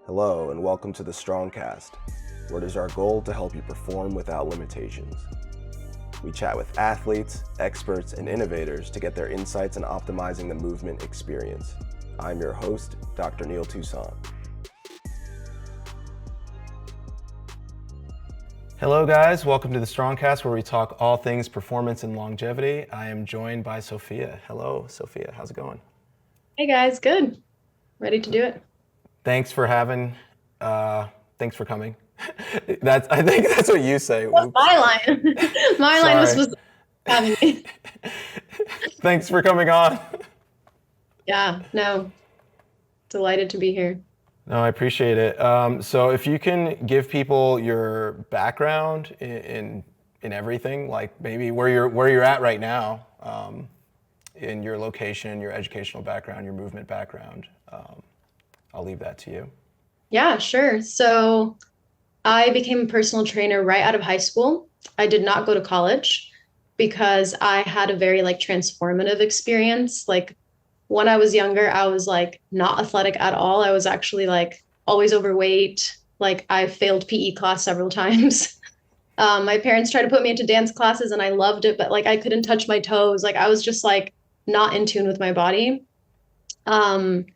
Hello and welcome to the StrongCast, where it is our goal to help you perform without limitations. We chat with athletes, experts, and innovators to get their insights in optimizing the movement experience. I'm your host, Dr. Neil Toussaint. Hello guys, welcome to the StrongCast, where we talk all things performance and longevity. I am joined by Sofia. Hello, Sofia. How's it going? Hey guys, good. Ready to do it. Thanks for coming. I think that's what you say. What's Oops. my line? My line was supposed to be having me. Thanks for coming on. Yeah, no. Delighted to be here. No, I appreciate it. So if you can give people your background in everything, like maybe where you're at right now, in your location, your educational background, your movement background, I'll leave that to you. Yeah, sure. So I became a personal trainer right out of high school. I did not go to college because I had a very transformative experience. Like when I was younger, I was not athletic at all. I was actually always overweight. Like I failed PE class several times. My parents tried to put me into dance classes and I loved it, but I couldn't touch my toes. Like I was just not in tune with my body. Um,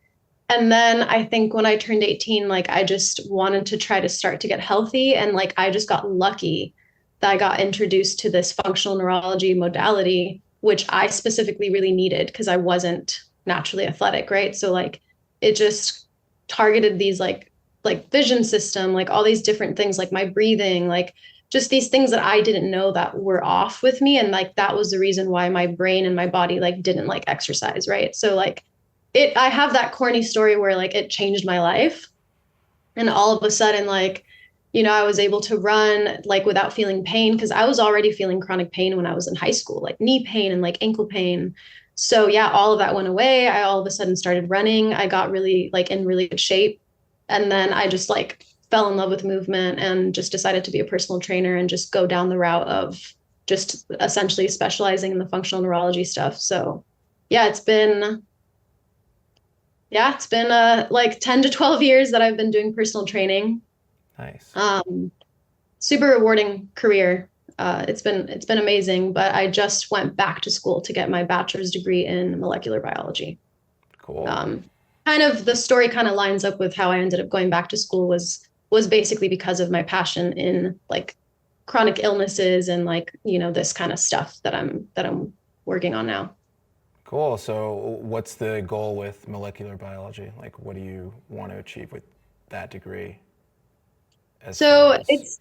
and then I think when I turned 18, I just wanted to try to start to get healthy. And I just got lucky that I got introduced to this functional neurology modality, which I specifically really needed because I wasn't naturally athletic, right? So it just targeted these vision system, all these different things, like my breathing, just these things that I didn't know that were off with me. And that was the reason why my brain and my body didn't exercise, right? So I have that corny story where it changed my life. And all of a sudden, I was able to run without feeling pain because I was already feeling chronic pain when I was in high school, like knee pain and ankle pain. So yeah, all of that went away. I all of a sudden started running. I got really in really good shape. And then I just fell in love with movement and just decided to be a personal trainer and just go down the route of just essentially specializing in the functional neurology stuff. So yeah, it's been 10 to 12 years that I've been doing personal training. Nice. Super rewarding career. It's been amazing, but I just went back to school to get my bachelor's degree in molecular biology. Cool. Kind of the story kind of lines up with how I ended up going back to school was basically because of my passion in chronic illnesses and this kind of stuff that I'm working on now. Cool. So what's the goal with molecular biology? What do you want to achieve with that degree? So it's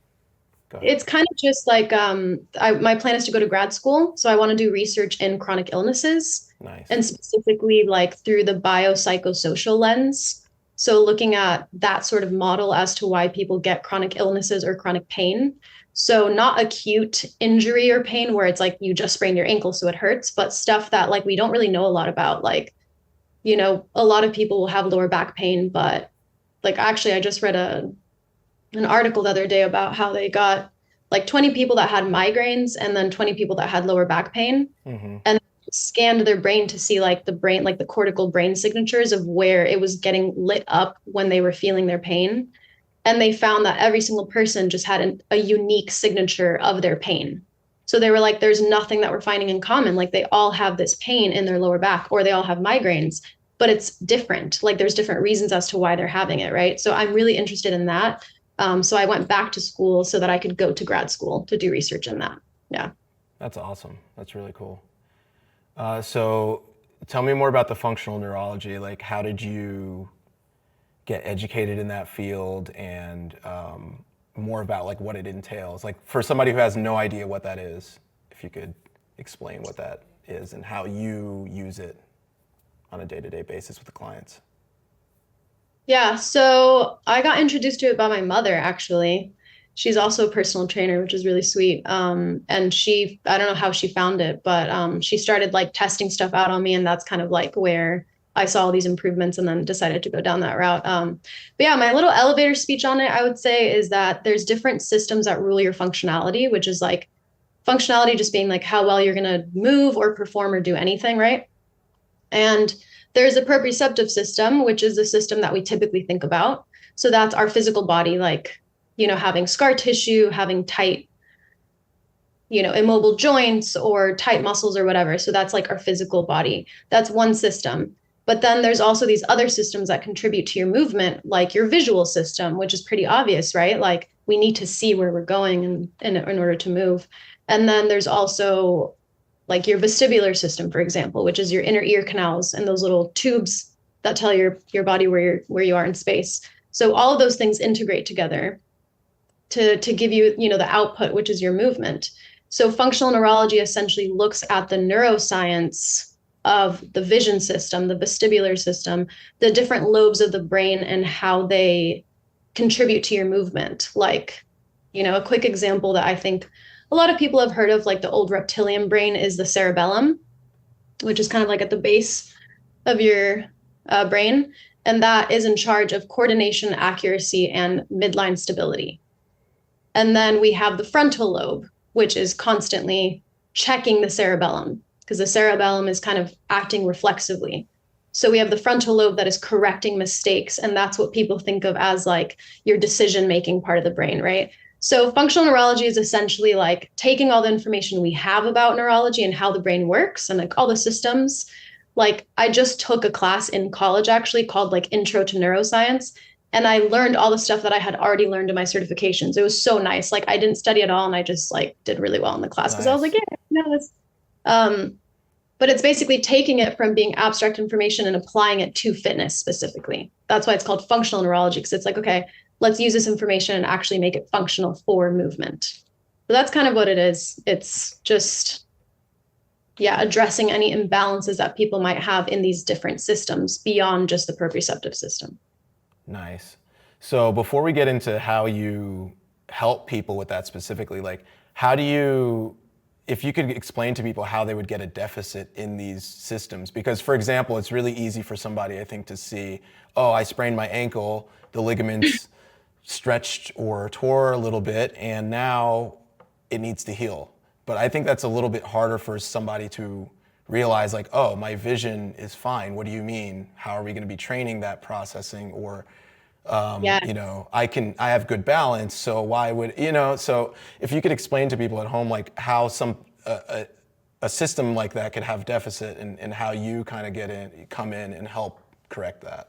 Go ahead. It's kind of just my plan is to go to grad school. So I want to do research in chronic illnesses. Nice. And specifically through the biopsychosocial lens. So looking at that sort of model as to why people get chronic illnesses or chronic pain. So not acute injury or pain where it's you just sprained your ankle so it hurts, but stuff that we don't really know a lot about. A lot of people will have lower back pain, but actually I just read an article the other day about how they got 20 people that had migraines and then 20 people that had lower back pain, and scanned their brain to see the cortical brain signatures of where it was getting lit up when they were feeling their pain. And they found that every single person just had a unique signature of their pain. So they were there's nothing that we're finding in common. They all have this pain in their lower back or they all have migraines, but it's different. There's different reasons as to why they're having it, right? So I'm really interested in that. So I went back to school so that I could go to grad school to do research in that. Yeah. That's awesome. That's really cool. So tell me more about the functional neurology. How did you get educated in that field, and more about what it entails? For somebody who has no idea what that is, if you could explain what that is and how you use it on a day-to-day basis with the clients. Yeah, so I got introduced to it by my mother, actually. She's also a personal trainer, which is really sweet. And I don't know how she found it, but she started testing stuff out on me. And that's kind of where I saw all these improvements and then decided to go down that route. But yeah, my little elevator speech on it, I would say, is that there's different systems that rule your functionality, which is functionality just being how well you're going to move or perform or do anything, right? And there's a proprioceptive system, which is the system that we typically think about. So that's our physical body, like, having scar tissue, having tight, immobile joints or tight muscles or whatever. So that's like our physical body. That's one system. But then there's also these other systems that contribute to your movement, like your visual system, which is pretty obvious, right? Like we need to see where we're going in order to move. And then there's also like your vestibular system, for example, which is your inner ear canals and those little tubes that tell your body where you are in space. So all of those things integrate together to give you, the output, which is your movement. So functional neurology essentially looks at the neuroscience of the vision system, the vestibular system, the different lobes of the brain and how they contribute to your movement. Like, a quick example that I think a lot of people have heard of, like the old reptilian brain, is the cerebellum, which is kind of like at the base of your brain. And that is in charge of coordination, accuracy, and midline stability. And then we have the frontal lobe, which is constantly checking the cerebellum, because the cerebellum is kind of acting reflexively. So we have the frontal lobe that is correcting mistakes. And that's what people think of as like your decision-making part of the brain, right? So functional neurology is essentially like taking all the information we have about neurology and how the brain works and like all the systems. Like I just took a class in college actually called like Intro to Neuroscience. And I learned all the stuff that I had already learned in my certifications. It was so nice. Like I didn't study at all. And I just like did really well in the class because I was like, Nice. yeah, this. But it's basically taking it from being abstract information and applying it to fitness specifically. That's why it's called functional neurology, because it's like, okay, let's use this information and actually make it functional for movement. So that's kind of what it is. It's just, yeah, addressing any imbalances that people might have in these different systems beyond just the proprioceptive system. Nice. So before we get into how you help people with that specifically, like how do you, if you could explain to people how they would get a deficit in these systems, because for example, it's really easy for somebody, I think, to see, oh, I sprained my ankle, the ligaments stretched or tore a little bit, and now it needs to heal. But I think that's a little bit harder for somebody to realize, like, oh, my vision is fine. What do you mean? How are we going to be training that processing? Or Yeah. I have good balance, so why would, so if you could explain to people at home, like how a system like that could have deficit and how you kind of come in and help correct that.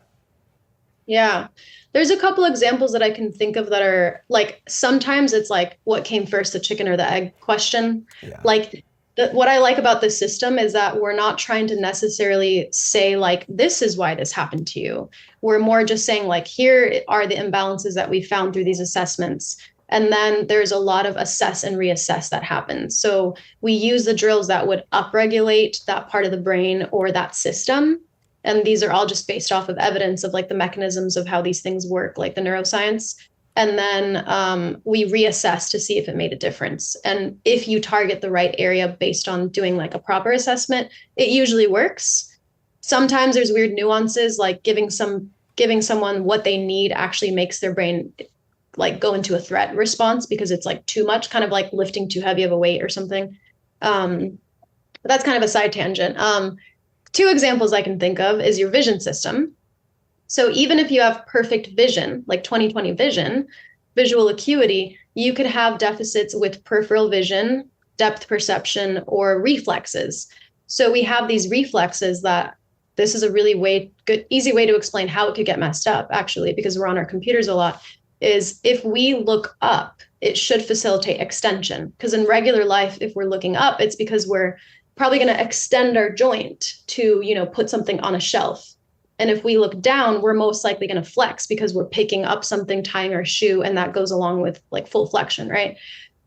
Yeah. There's a couple examples that I can think of that are like, sometimes it's like, what came first, the chicken or the egg question? Yeah. Like, what I like about this system is that we're not trying to necessarily say like, this is why this happened to you. We're more just saying like, here are the imbalances that we found through these assessments. And then there's a lot of assess and reassess that happens. So we use the drills that would upregulate that part of the brain or that system. And these are all just based off of evidence of like the mechanisms of how these things work, like the neuroscience. And then we reassess to see if it made a difference. And if you target the right area based on doing like a proper assessment, it usually works. Sometimes there's weird nuances, like giving someone what they need actually makes their brain like go into a threat response because it's like too much, kind of like lifting too heavy of a weight or something. But that's kind of a side tangent. Two examples I can think of is your vision system. So even if you have perfect vision, like 20/20 vision, visual acuity, you could have deficits with peripheral vision, depth perception, or reflexes. So we have these reflexes that this is a really easy way to explain how it could get messed up, actually, because we're on our computers a lot, is if we look up, it should facilitate extension. Because in regular life, if we're looking up, it's because we're probably going to extend our joint to, put something on a shelf. And if we look down, we're most likely going to flex because we're picking up something, tying our shoe, and that goes along with like full flexion, right?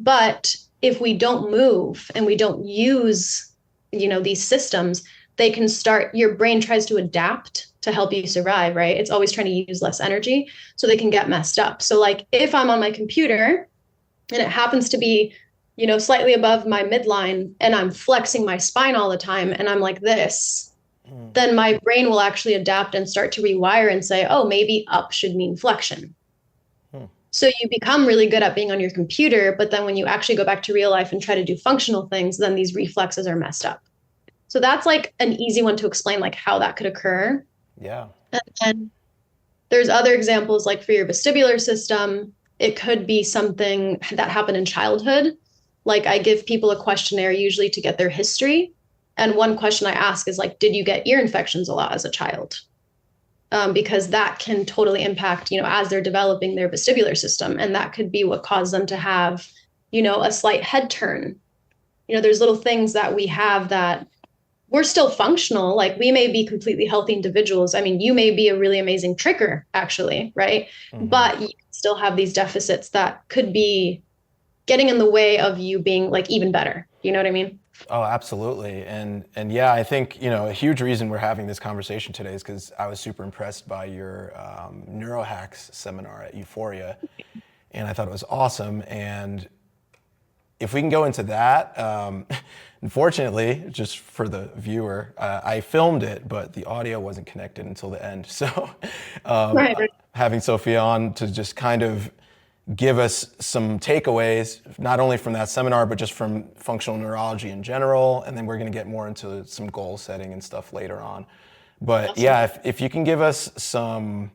But if we don't move and we don't use, these systems, they can start, your brain tries to adapt to help you survive, right? It's always trying to use less energy, so they can get messed up. So like if I'm on my computer and it happens to be, slightly above my midline and I'm flexing my spine all the time and I'm like this, then my brain will actually adapt and start to rewire and say, oh, maybe up should mean flexion. So you become really good at being on your computer, but then when you actually go back to real life and try to do functional things, then these reflexes are messed up. So that's like an easy one to explain, like how that could occur. Yeah. And There's other examples like for your vestibular system, it could be something that happened in childhood. Like I give people a questionnaire usually to get their history. And one question I ask is like, did you get ear infections a lot as a child? Because that can totally impact, as they're developing their vestibular system. And that could be what caused them to have, a slight head turn. There's little things that we have that we're still functional. Like we may be completely healthy individuals. I mean, you may be a really amazing tricker, actually, right? Mm-hmm. But you still have these deficits that could be getting in the way of you being like even better. You know what I mean? Oh, absolutely. And yeah, I think, a huge reason we're having this conversation today is because I was super impressed by your neurohacks seminar at Euphoria. And I thought it was awesome. And if we can go into that, unfortunately, just for the viewer, I filmed it, but the audio wasn't connected until the end. So Right. having Sofia on to just kind of give us some takeaways, not only from that seminar, but just from functional neurology in general. And then we're going to get more into some goal setting and stuff later on. But Awesome. yeah, if you can give us some,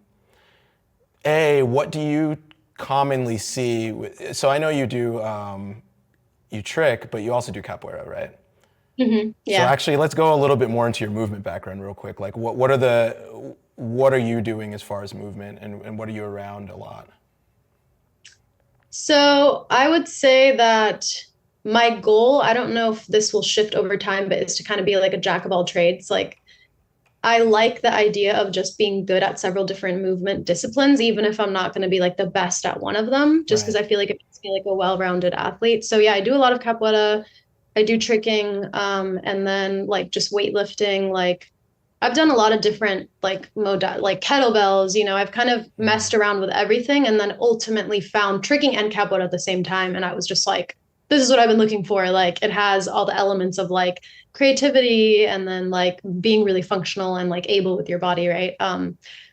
what do you commonly see? So I know you do, you trick, but you also do capoeira, right? Mm-hmm. Yeah. So actually, let's go a little bit more into your movement background real quick. Like what are you doing as far as movement, and what are you around a lot? So I would say that my goal, I don't know if this will shift over time, but is to kind of be like a jack of all trades. Like I like the idea of just being good at several different movement disciplines, even if I'm not going to be like the best at one of them, just because Right. I feel like it makes me like a well-rounded athlete. So yeah, I do a lot of capoeira, I do tricking, and then like just weightlifting. Like I've done a lot of different like like kettlebells. I've kind of messed around with everything, and then ultimately found tricking and capoeira at the same time. And I was just like, this is what I've been looking for. Like it has all the elements of like creativity and then like being really functional and like able with your body, right?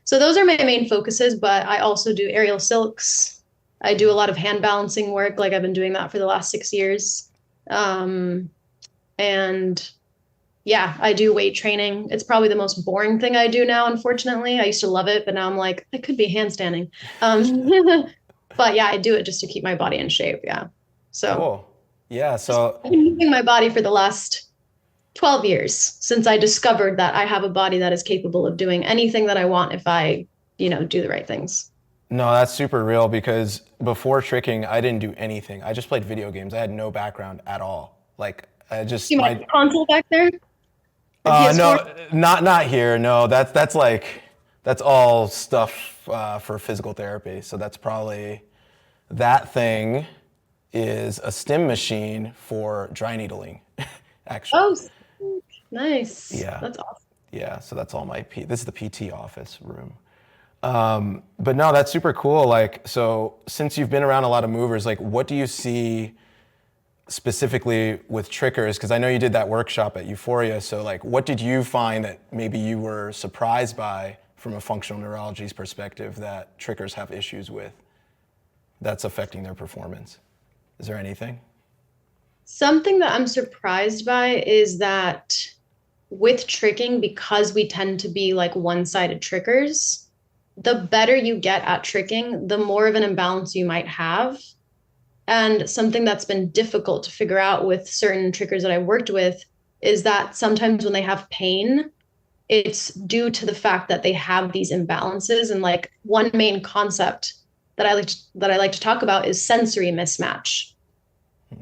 So those are my main focuses, but I also do aerial silks. I do a lot of hand balancing work. Like I've been doing that for the last 6 years. And yeah, I do weight training. It's probably the most boring thing I do now, unfortunately. I used to love it, but now I'm like, I could be handstanding. But yeah, I do it just to keep my body in shape. Yeah. So Cool. Yeah. So I've been moving my body for the last 12 years since I discovered that I have a body that is capable of doing anything that I want if I, do the right things. no, that's super real because before tricking, I didn't do anything. I just played video games. I had no background at all. Like I See just my my console back there? My PS4? no, not here. No, that's like that's all stuff for physical therapy. So that's probably that thing is a stim machine for dry needling, actually. Oh, nice. Yeah. That's awesome. Yeah, so that's all this is the PT office room. But no, that's super cool. Like, so since you've been around a lot of movers, like what do you see specifically with trickers? Because I know you did that workshop at Euphoria. So like, what did you find that maybe you were surprised by from a functional neurology's perspective that trickers have issues with that's affecting their performance? Is there anything? Something that I'm surprised by is that with tricking, because we tend to be like one-sided trickers, the better you get at tricking, the more of an imbalance you might have. And something that's been difficult to figure out with certain trickers that I worked with is that sometimes when they have pain, it's due to the fact that they have these imbalances. And like one main concept that I like to talk about is sensory mismatch.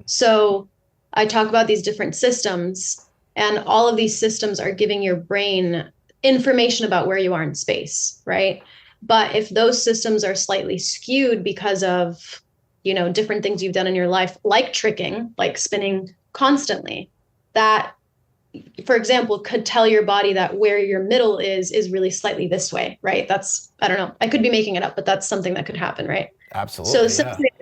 So I talk about these different systems, and all of these systems are giving your brain information about where you are in space, right? But if those systems are slightly skewed because of, different things you've done in your life, like tricking, like spinning constantly, that, for example, could tell your body that where your middle is really slightly this way, right? That's, I don't know, I could be making it up, but that's something that could happen, right? So Absolutely, yeah. sensory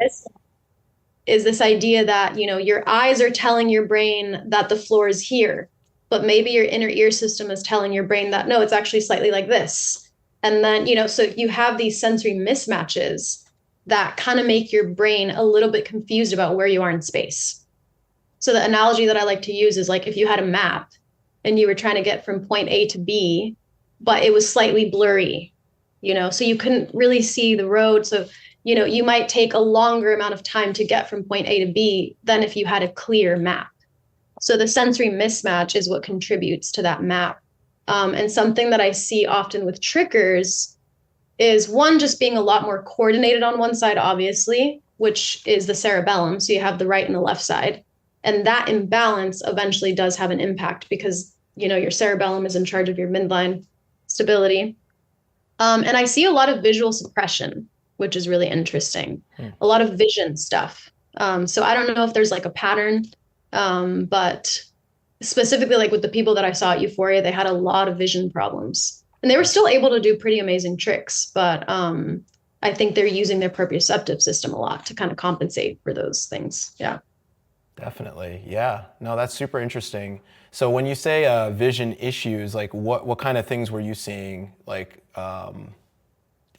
is this idea that, your eyes are telling your brain that the floor is here, but maybe your inner ear system is telling your brain that, no, it's actually slightly like this. And then, so you have these sensory mismatches that kind of make your brain a little bit confused about where you are in space. So the analogy that I like to use is like if you had a map and you were trying to get from point A to B, but it was slightly blurry, so you couldn't really see the road. So, you might take a longer amount of time to get from point A to B than if you had a clear map. So the sensory mismatch is what contributes to that map. And something that I see often with trickers is one, just being a lot more coordinated on one side, obviously, which is the cerebellum. So you have the right and the left side. And that imbalance eventually does have an impact because, your cerebellum is in charge of your midline stability. And I see a lot of visual suppression, which is really interesting. A lot of vision stuff. So I don't know if there's like a pattern, but specifically like with the people that I saw at Euphoria, they had a lot of vision problems. And they were still able to do pretty amazing tricks, but I think they're using their proprioceptive system a lot to kind of compensate for those things. Yeah. Definitely. Yeah. No, that's super interesting. So when you say vision issues, like what kind of things were you seeing? Like,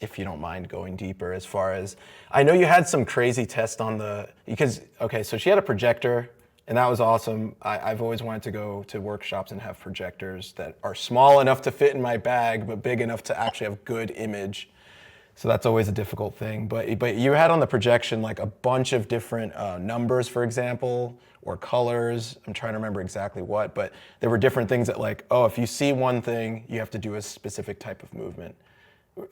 if you don't mind going deeper, as far as, I know you had some crazy test on okay, so she had a projector and that was awesome. I've always wanted to go to workshops and have projectors that are small enough to fit in my bag, but big enough to actually have good image. So that's always a difficult thing. But you had on the projection like a bunch of different numbers, for example, or colors. I'm trying to remember exactly what, but there were different things that like, oh, if you see one thing, you have to do a specific type of movement.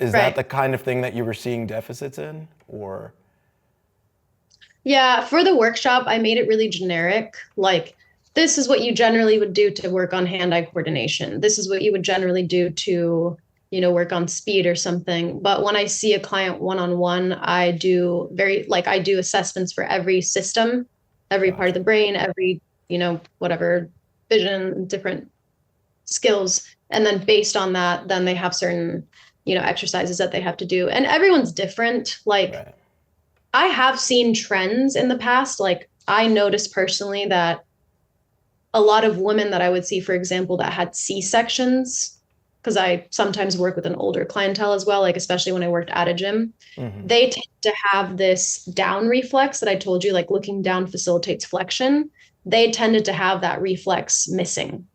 Is that the kind of thing that you were seeing deficits in, or? Yeah, for the workshop, I made it really generic. Like, this is what you generally would do to work on hand-eye coordination. This is what you would generally do to, work on speed or something. But when I see a client one-on-one, I do assessments for every system, every part of the brain, every, whatever, vision, different skills. And then based on that, then they have certain, exercises that they have to do. And everyone's different. Like, I have seen trends in the past. Like, I noticed personally that a lot of women that I would see, for example, that had C-sections, because I sometimes work with an older clientele as well, like especially when I worked at a gym, they tend to have this down reflex that I told you, like looking down facilitates flexion. They tended to have that reflex missing.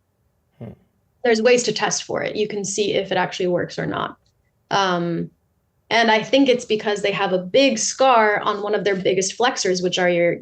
There's ways to test for it. You can see if it actually works or not. And I think it's because they have a big scar on one of their biggest flexors, which are your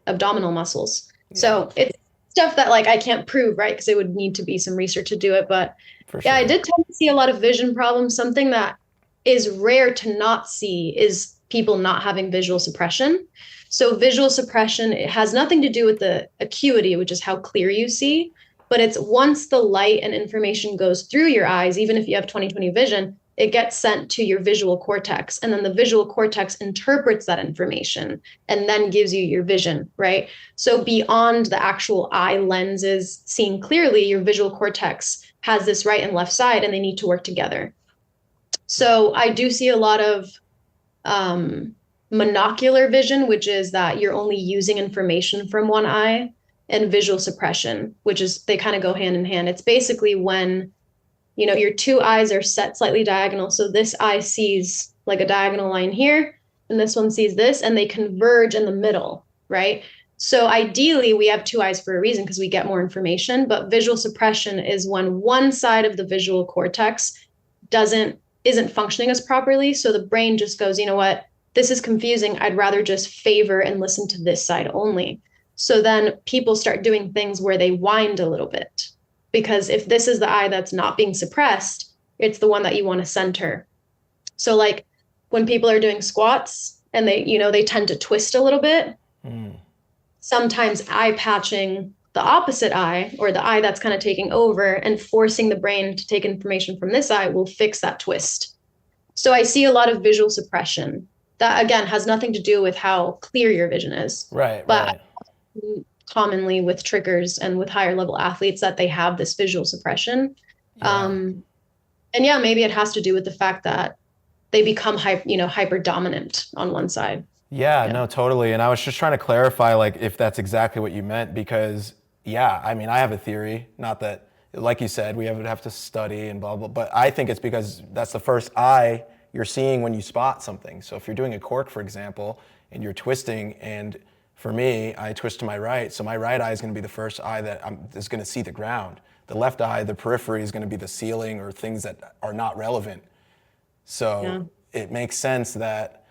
abdominal muscles. Yeah. So it's stuff that like I can't prove, right? Because it would need to be some research to do it. But yeah, I did tend to see a lot of vision problems. Something that is rare to not see is people not having visual suppression. So visual suppression, it has nothing to do with the acuity, which is how clear you see, but it's once the light and information goes through your eyes, even if you have 20/20 vision, it gets sent to your visual cortex, and then the visual cortex interprets that information and then gives you your vision, right? So beyond the actual eye lenses seeing clearly, your visual cortex has this right and left side, and they need to work together. So I do see a lot of monocular vision, which is that you're only using information from one eye, and visual suppression, which is they kind of go hand in hand. It's basically when your two eyes are set slightly diagonal. So this eye sees like a diagonal line here, and this one sees this, and they converge in the middle, right? So ideally, we have two eyes for a reason because we get more information, but visual suppression is when one side of the visual cortex isn't functioning as properly. So the brain just goes, you know what, this is confusing. I'd rather just favor and listen to this side only. So then people start doing things where they wind a little bit. Because if this is the eye that's not being suppressed, it's the one that you want to center. So like when people are doing squats and they tend to twist a little bit, sometimes eye patching the opposite eye or the eye that's kind of taking over and forcing the brain to take information from this eye will fix that twist. So I see a lot of visual suppression. That again has nothing to do with how clear your vision is. Right. Commonly with triggers and with higher level athletes that they have this visual suppression. And yeah, maybe it has to do with the fact that they become hyper dominant on one side. Yeah, no, totally. And I was just trying to clarify like if that's exactly what you meant, because I mean, I have a theory, not that, like you said, we would have to study and blah, blah, but I think it's because that's the first eye you're seeing when you spot something. So if you're doing a cork, for example, and you're twisting, and for me, I twist to my right, so my right eye is going to be the first eye that is going to see the ground. The left eye, the periphery, is going to be the ceiling or things that are not relevant. So Yeah. it makes sense that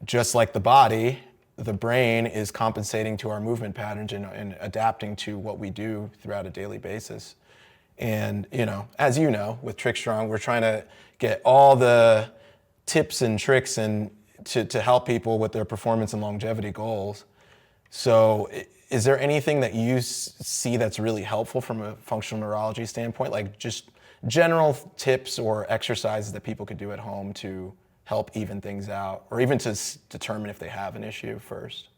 just like the body, the brain is compensating to our movement patterns and adapting to what we do throughout a daily basis. And, as you know, with TrickStrong, we're trying to get all the tips and tricks and to help people with their performance and longevity goals. So is there anything that you see that's really helpful from a functional neurology standpoint, like just general tips or exercises that people could do at home to help even things out, or even to determine if they have an issue first?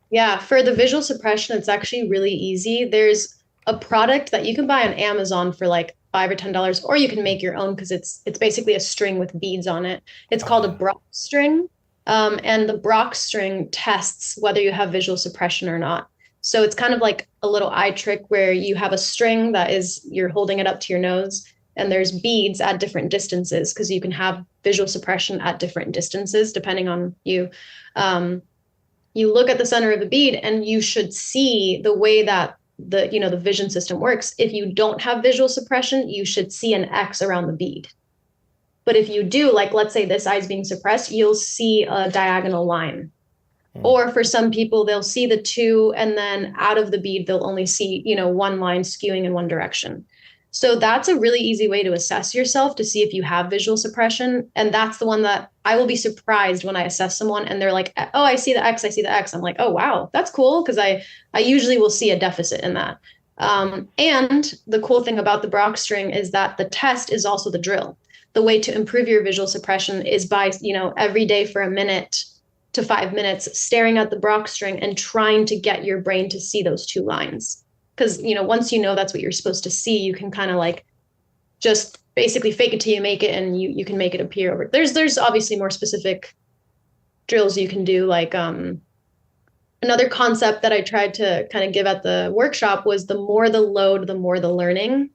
Yeah, for the visual suppression, it's actually really easy. There's a product that you can buy on Amazon for like $5 or $10, or you can make your own because it's basically a string with beads on it. It's Oh called a yeah. Brock string. And the Brock string tests whether you have visual suppression or not. So it's kind of like a little eye trick where you have a string that is, you're holding it up to your nose, and there's beads at different distances because you can have visual suppression at different distances depending on you. Um, you look at the center of the bead and you should see the way that the vision system works. If you don't have visual suppression, you should see an X around the bead. But if you do, like let's say this eye is being suppressed, you'll see a diagonal line. Or for some people, they'll see the two, and then out of the bead, they'll only see, one line skewing in one direction. So that's a really easy way to assess yourself to see if you have visual suppression. And that's the one that I will be surprised when I assess someone and they're like, oh, I see the X, I see the X. I'm like, oh, wow, that's cool. Because I usually will see a deficit in that. And the cool thing about the Brock string is that the test is also the drill. The way to improve your visual suppression is by, every day for a minute to 5 minutes, staring at the Brock string and trying to get your brain to see those two lines. Because, once you know that's what you're supposed to see, you can kind of like just basically fake it till you make it, and you can make it appear over. There's obviously more specific drills you can do. Like another concept that I tried to kind of give at the workshop was the more the load, the more the learning.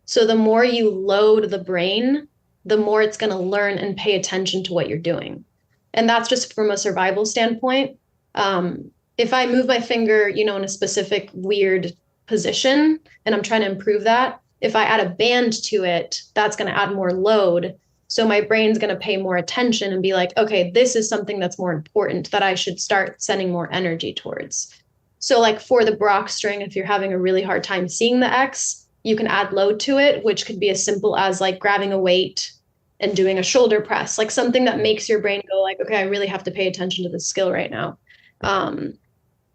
So the more you load the brain, the more it's going to learn and pay attention to what you're doing. And that's just from a survival standpoint. If I move my finger, in a specific weird position and I'm trying to improve that, if I add a band to it, that's going to add more load. So my brain's going to pay more attention and be like, okay, this is something that's more important that I should start sending more energy towards. So like for the Brock string, if you're having a really hard time seeing the X, you can add load to it, which could be as simple as like grabbing a weight and doing a shoulder press, like something that makes your brain go like, okay, I really have to pay attention to this skill right now.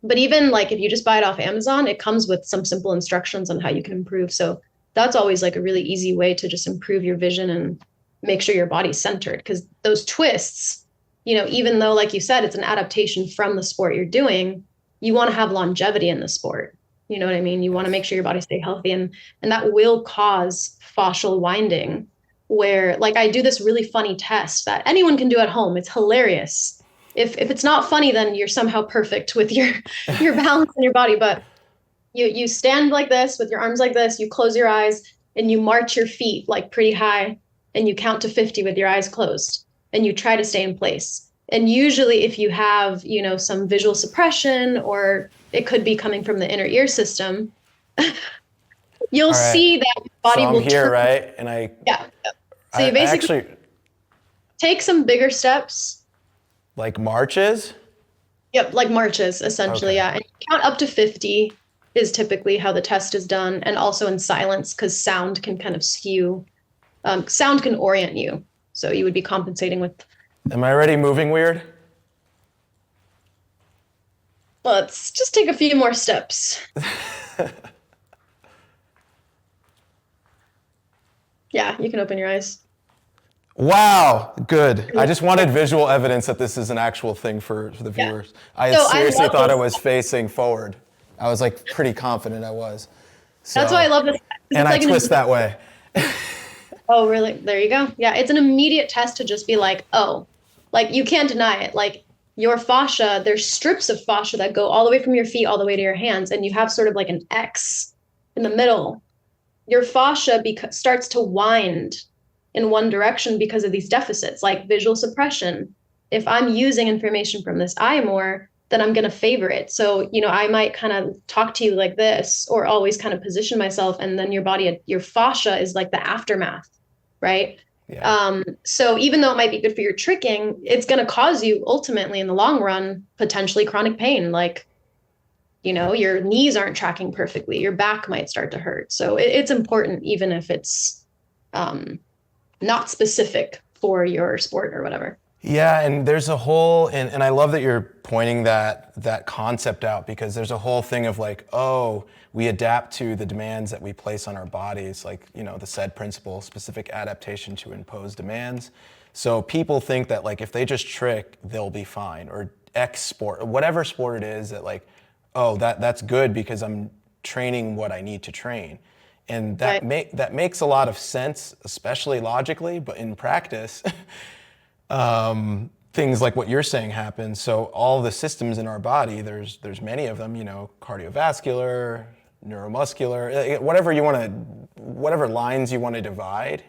But even like if you just buy it off Amazon, it comes with some simple instructions on how you can improve. So that's always like a really easy way to just improve your vision and make sure your body's centered. Because those twists, even though, like you said, it's an adaptation from the sport you're doing, you want to have longevity in the sport. You know what I mean? You want to make sure your body stay healthy, and that will cause fascial winding, where like I do this really funny test that anyone can do at home. It's hilarious. If it's not funny, then you're somehow perfect with your balance in your body. But you stand like this with your arms like this, you close your eyes and you march your feet like pretty high, and you count to 50 with your eyes closed, and you try to stay in place. And usually if you have, some visual suppression, or it could be coming from the inner ear system, you'll All right. see that your So body I'm will here, turn. right? And Yeah. So I you basically actually take some bigger steps. like marches. Yep, like marches, essentially. Okay. Yeah. And you count up to 50 is typically how the test is done, and also in silence because sound can kind of skew. Sound can orient you. So you would be compensating with, Am I already moving weird? let's just take a few more steps. Yeah, you can open your eyes. Wow, good. I just wanted visual evidence that this is an actual thing for the Yeah. viewers. I So I seriously love thought I this. was facing forward. I was like pretty confident I was. That's why I love this. And It's I like twist that way. oh, really? There you go. Yeah, it's an immediate test to just be like, oh, like you can't deny it. Like your fascia, there's strips of fascia that go all the way from your feet all the way to your hands, and you have sort of like an X in the middle. Your fascia starts to wind in one direction because of these deficits, like visual suppression. If I'm using information from this eye more, then I'm going to favor it. So, I might kind of talk to you like this, or always kind of position myself. And then your body, your fascia is like the aftermath, right? Yeah. So even though it might be good for your tricking, it's going to cause you ultimately in the long run, potentially chronic pain. Like, your knees aren't tracking perfectly, your back might start to hurt. So it's important, even if it's not specific for your sport or whatever. Yeah, and there's a whole and I love that you're pointing that concept out, because there's a whole thing of like, oh, we adapt to the demands that we place on our bodies, like, the SAID principle, specific adaptation to impose demands. So people think that like if they just trick, they'll be fine, or X sport, whatever sport it is, that like, oh, that's good because I'm training what I need to train. And Right. that makes a lot of sense, especially logically, but in practice, things like what you're saying happen. So all the systems in our body, there's many of them, cardiovascular, neuromuscular, whatever lines you want to divide.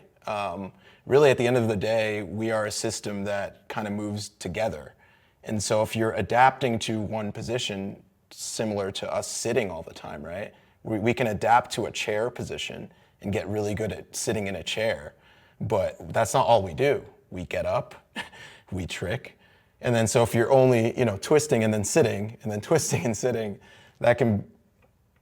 Really, at the end of the day, we are a system that kind of moves together. And so if you're adapting to one position, similar to us sitting all the time, right? We can adapt to a chair position and get really good at sitting in a chair. But that's not all we do. We get up, we trick. And then so if you're only, twisting and then sitting and then twisting and sitting, that can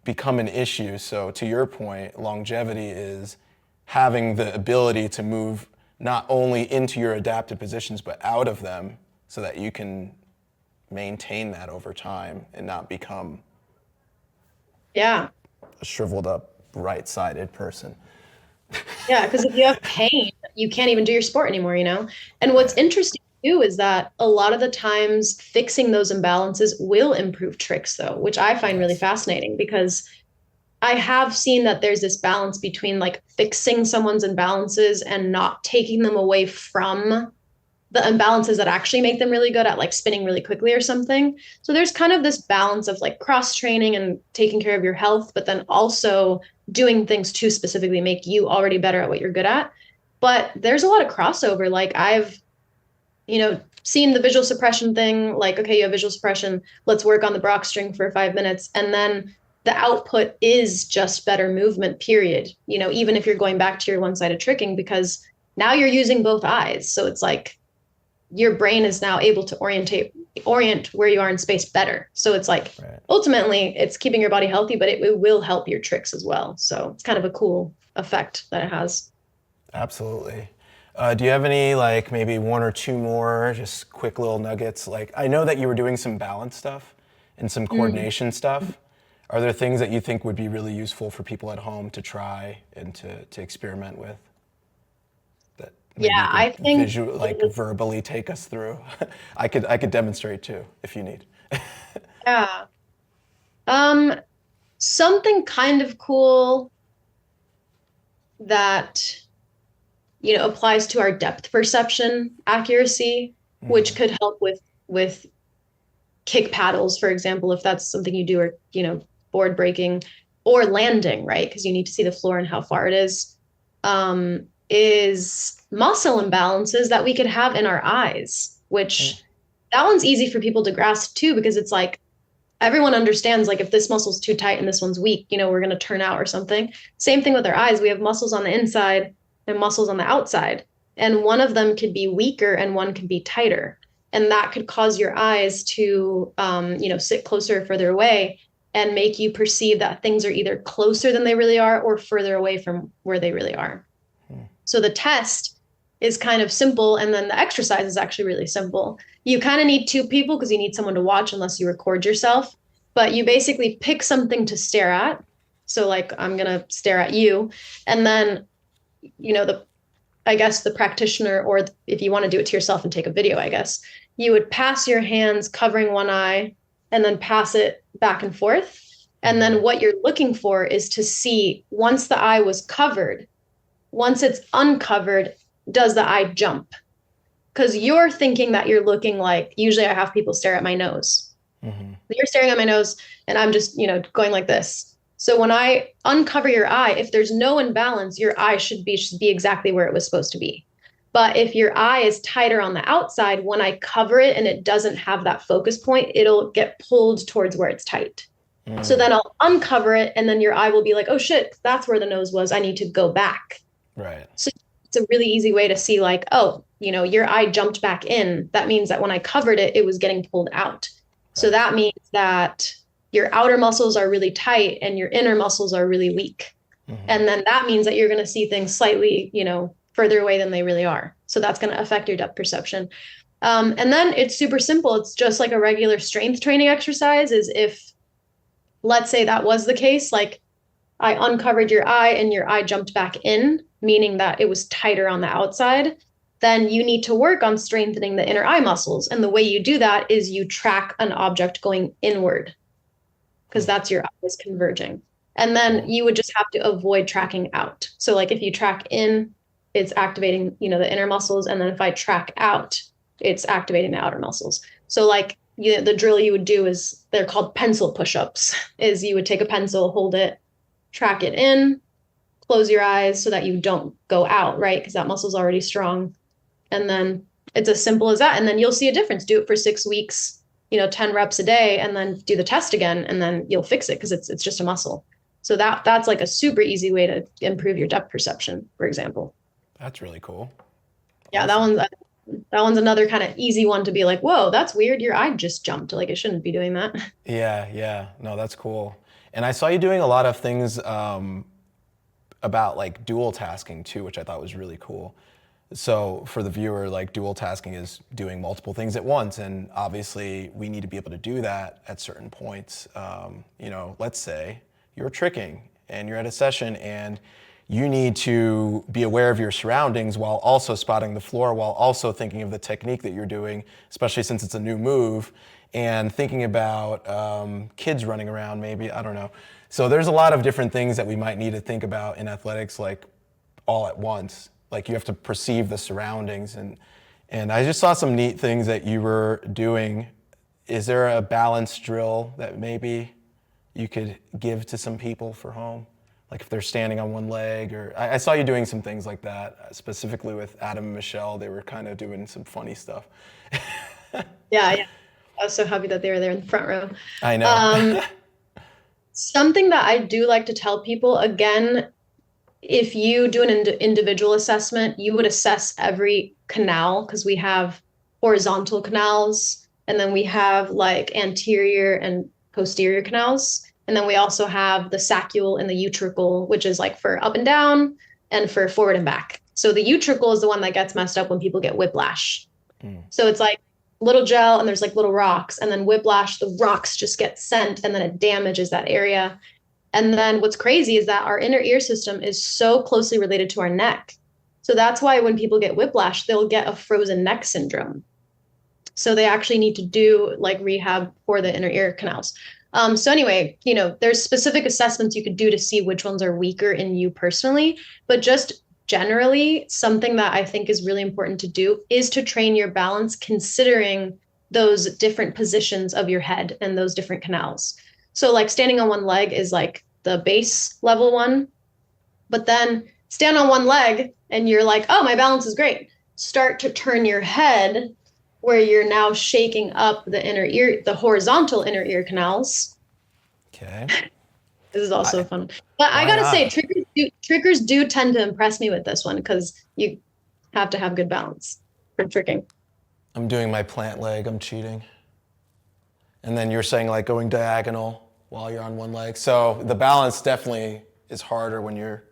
become an issue. So to your point, longevity is having the ability to move not only into your adapted positions, but out of them so that you can maintain that over time and not become Yeah. a shriveled up right-sided person. Yeah, because if you have pain, you can't even do your sport anymore, And what's interesting too is that a lot of the times fixing those imbalances will improve tricks, though, which I find really Yes. fascinating because I have seen that there's this balance between like fixing someone's imbalances and not taking them away from the imbalances that actually make them really good at like spinning really quickly or something. So there's kind of this balance of like cross training and taking care of your health, but then also doing things to specifically make you already better at what you're good at. But there's a lot of crossover. Like I've, seen the visual suppression thing, like, okay, you have visual suppression, let's work on the Brock string for 5 minutes. And then the output is just better movement, period. Even if you're going back to your one-sided tricking, because now you're using both eyes. So it's like your brain is now able to orient where you are in space better. So it's like Right. ultimately it's keeping your body healthy, but it will help your tricks as well. So it's kind of a cool effect that it has. Absolutely. Do you have any, like, maybe one or two more just quick little nuggets? Like, I know that you were doing some balance stuff and some Mm. coordination stuff. Are there things that you think would be really useful for people at home to try and to experiment with that maybe you Yeah, could I think verbally take us through? I could demonstrate too if you need. yeah. Um, Something kind of cool that, applies to our depth perception accuracy, which could help with kick paddles, for example, if that's something you do, or, board breaking or landing, right? Because you need to see the floor and how far it is muscle imbalances that we could have in our eyes, which that one's easy for people to grasp too, because it's like everyone understands like if this muscle's too tight and this one's weak, we're going to turn out or something. Same thing with our eyes. We have muscles on the inside and muscles on the outside, and one of them could be weaker and one could be tighter, and that could cause your eyes to sit closer or further away and make you perceive that things are either closer than they really are or further away from where they really are. So the test is kind of simple, and then the exercise is actually really simple. You kind of need two people because you need someone to watch unless you record yourself. But you basically pick something to stare at. So like I'm gonna stare at you, and then the I guess the practitioner, or if you want to do it to yourself and take a video, I guess you would pass your hands covering one eye and then pass it back and forth. And then what you're looking for is to see once the eye was covered, once it's uncovered, does the eye jump? Because you're thinking that you're looking like, usually I have people stare at my nose. You're staring at my nose and I'm just, going like this. So when I uncover your eye, if there's no imbalance, your eye should be exactly where it was supposed to be. But if your eye is tighter on the outside, when I cover it and it doesn't have that focus point, it'll get pulled towards where it's tight. So then I'll uncover it and then your eye will be like, oh shit, that's where the nose was. I need to go back. Right. So it's a really easy way to see like, oh, your eye jumped back in. That means that when I covered it, it was getting pulled out. So Right. that means that your outer muscles are really tight and your inner muscles are really weak. Hmm. And then that means that you're going to see things slightly, further away than they really are. So that's going to affect your depth perception. And then it's super simple. It's just like a regular strength training exercise. Is if, let's say that was the case, like I uncovered your eye and your eye jumped back in, meaning that it was tighter on the outside, then you need to work on strengthening the inner eye muscles. And the way you do that is you track an object going inward, because that's your eyes converging. And then you would just have to avoid tracking out. So like if you track in, it's activating, the inner muscles. And then if I track out, it's activating the outer muscles. So like the drill you would do is, they're called pencil push-ups, is you would take a pencil, hold it, track it in, close your eyes so that you don't go out, right? Because that muscle's already strong. And then it's as simple as that. And then you'll see a difference. Do it for 6 weeks, 10 reps a day, and then do the test again, and then you'll fix it because it's just a muscle. So that's like a super easy way to improve your depth perception, for example. That's really cool. Yeah, Awesome. that one's another kind of easy one to be like, whoa, that's weird. Your eye just jumped. Like it shouldn't be doing that. Yeah, yeah. No, that's cool. And I saw you doing a lot of things about like dual tasking too, which I thought was really cool. So for the viewer, like dual tasking is doing multiple things at once, and obviously we need to be able to do that at certain points. Let's say you're tricking and you're at a session and you need to be aware of your surroundings while also spotting the floor, while also thinking of the technique that you're doing, especially since it's a new move, and thinking about kids running around maybe, I don't know. So there's a lot of different things that we might need to think about in athletics, like all at once. Like you have to perceive the surroundings, and I just saw some neat things that you were doing. Is there a balance drill that maybe you could give to some people for home? Like if they're standing on one leg, or I saw you doing some things like that, specifically with Adam and Michelle. They were kind of doing some funny stuff. Yeah, yeah. I was so happy that they were there in the front row. I know. Um, Something that I do like to tell people, again, if you do an individual assessment, you would assess every canal, because we have horizontal canals, and then we have like anterior and posterior canals. And then we also have the saccule and the utricle, which is like for up and down and for forward and back. So the utricle is the one that gets messed up when people get whiplash. So it's like little gel and there's like little rocks, and then whiplash, the rocks just get sent and then it damages that area. And then what's crazy is that our inner ear system is so closely related to our neck. So that's why when people get whiplash, they'll get a frozen neck syndrome. So they actually need to do like rehab for the inner ear canals. So anyway, there's specific assessments you could do to see which ones are weaker in you personally, but just generally, something that I think is really important to do is to train your balance, considering those different positions of your head and those different canals. So like standing on one leg is like the base level one, but then stand on one leg and you're like, oh, my balance is great. Start to turn your head where you're now shaking up the inner ear, the horizontal inner ear canals. Okay. This is also fun. But I Why gotta not? say, trickers do tend to impress me with this one, because you have to have good balance for tricking. I'm doing my plant leg. I'm cheating. And then you're saying like going diagonal while you're on one leg. So the balance definitely is harder when you're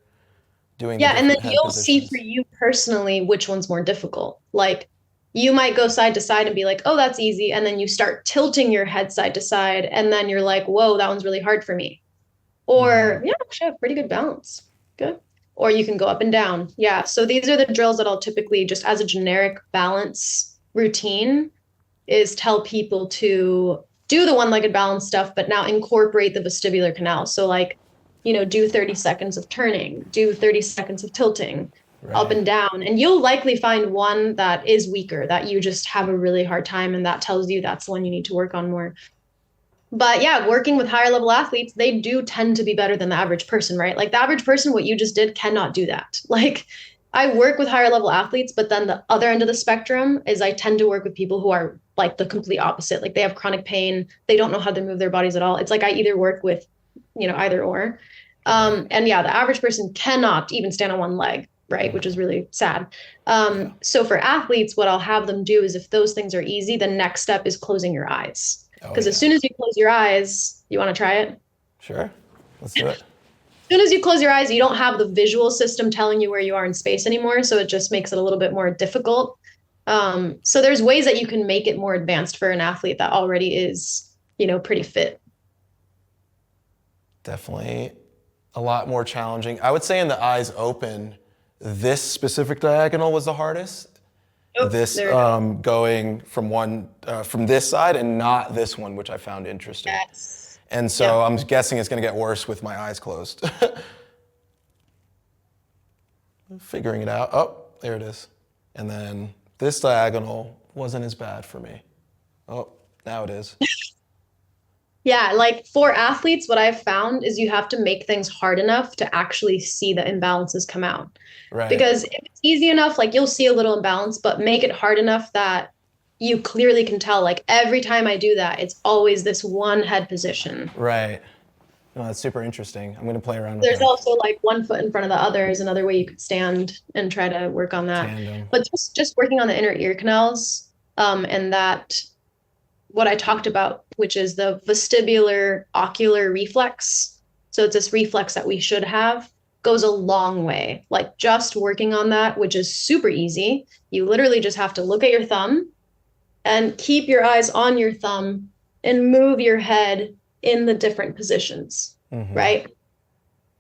doing the Yeah, and then different head you'll see for positions. you personally which one's more difficult. Like you might go side to side and be like, oh, that's easy. And then you start tilting your head side to side, and then you're like, whoa, that one's really hard for me. Or yeah, actually I have pretty good balance. Good. Or you can go up and down. Yeah. So these are the drills that I'll typically, just as a generic balance routine, is tell people to do the one-legged balance stuff, but now incorporate the vestibular canal. So like, do 30 seconds of turning, do 30 seconds of tilting, up Right. and down. And you'll likely find one that is weaker, that you just have a really hard time, and that tells you that's the one you need to work on more. But yeah, working with higher level athletes, they do tend to be better than the average person, right? Like the average person, what you just did, cannot do that. Like I work with higher level athletes, but then the other end of the spectrum is I tend to work with people who are like the complete opposite. Like they have chronic pain, they don't know how to move their bodies at all. It's like I either work with, either or. Right. And yeah, the average person cannot even stand on one leg. right? Which is really sad. So for athletes, what I'll have them do is if those things are easy, the next step is closing your eyes. Oh, Because yeah. as soon as you close your eyes, you want to try it? Sure. Let's do it. As soon as you close your eyes, you don't have the visual system telling you where you are in space anymore. So it just makes it a little bit more difficult. So there's ways that you can make it more advanced for an athlete that already is, pretty fit. Definitely a lot more challenging. I would say in the eyes open, this specific diagonal was the hardest. Oh, This going from this side and not this one, which I found interesting. yes. And so I'm guessing it's going to get worse with my eyes closed. Figuring it out. Oh, there it is. And then this diagonal wasn't as bad for me. Oh, now it is. Yeah, like for athletes, what I've found is you have to make things hard enough to actually see the imbalances come out. Right. Because if it's easy enough, like you'll see a little imbalance, but make it hard enough that you clearly can tell, like every time I do that, it's always this one head position. Right. No, that's super interesting. I'm going to play around with There's that. also like one foot in front of the other is another way you could stand and try to work on that. Tandem. But just working on the inner ear canals, and that what I talked about, which is the vestibular ocular reflex. So it's this reflex that we should have, goes a long way. Like just working on that, which is super easy. You literally just have to look at your thumb and keep your eyes on your thumb and move your head in the different positions, right?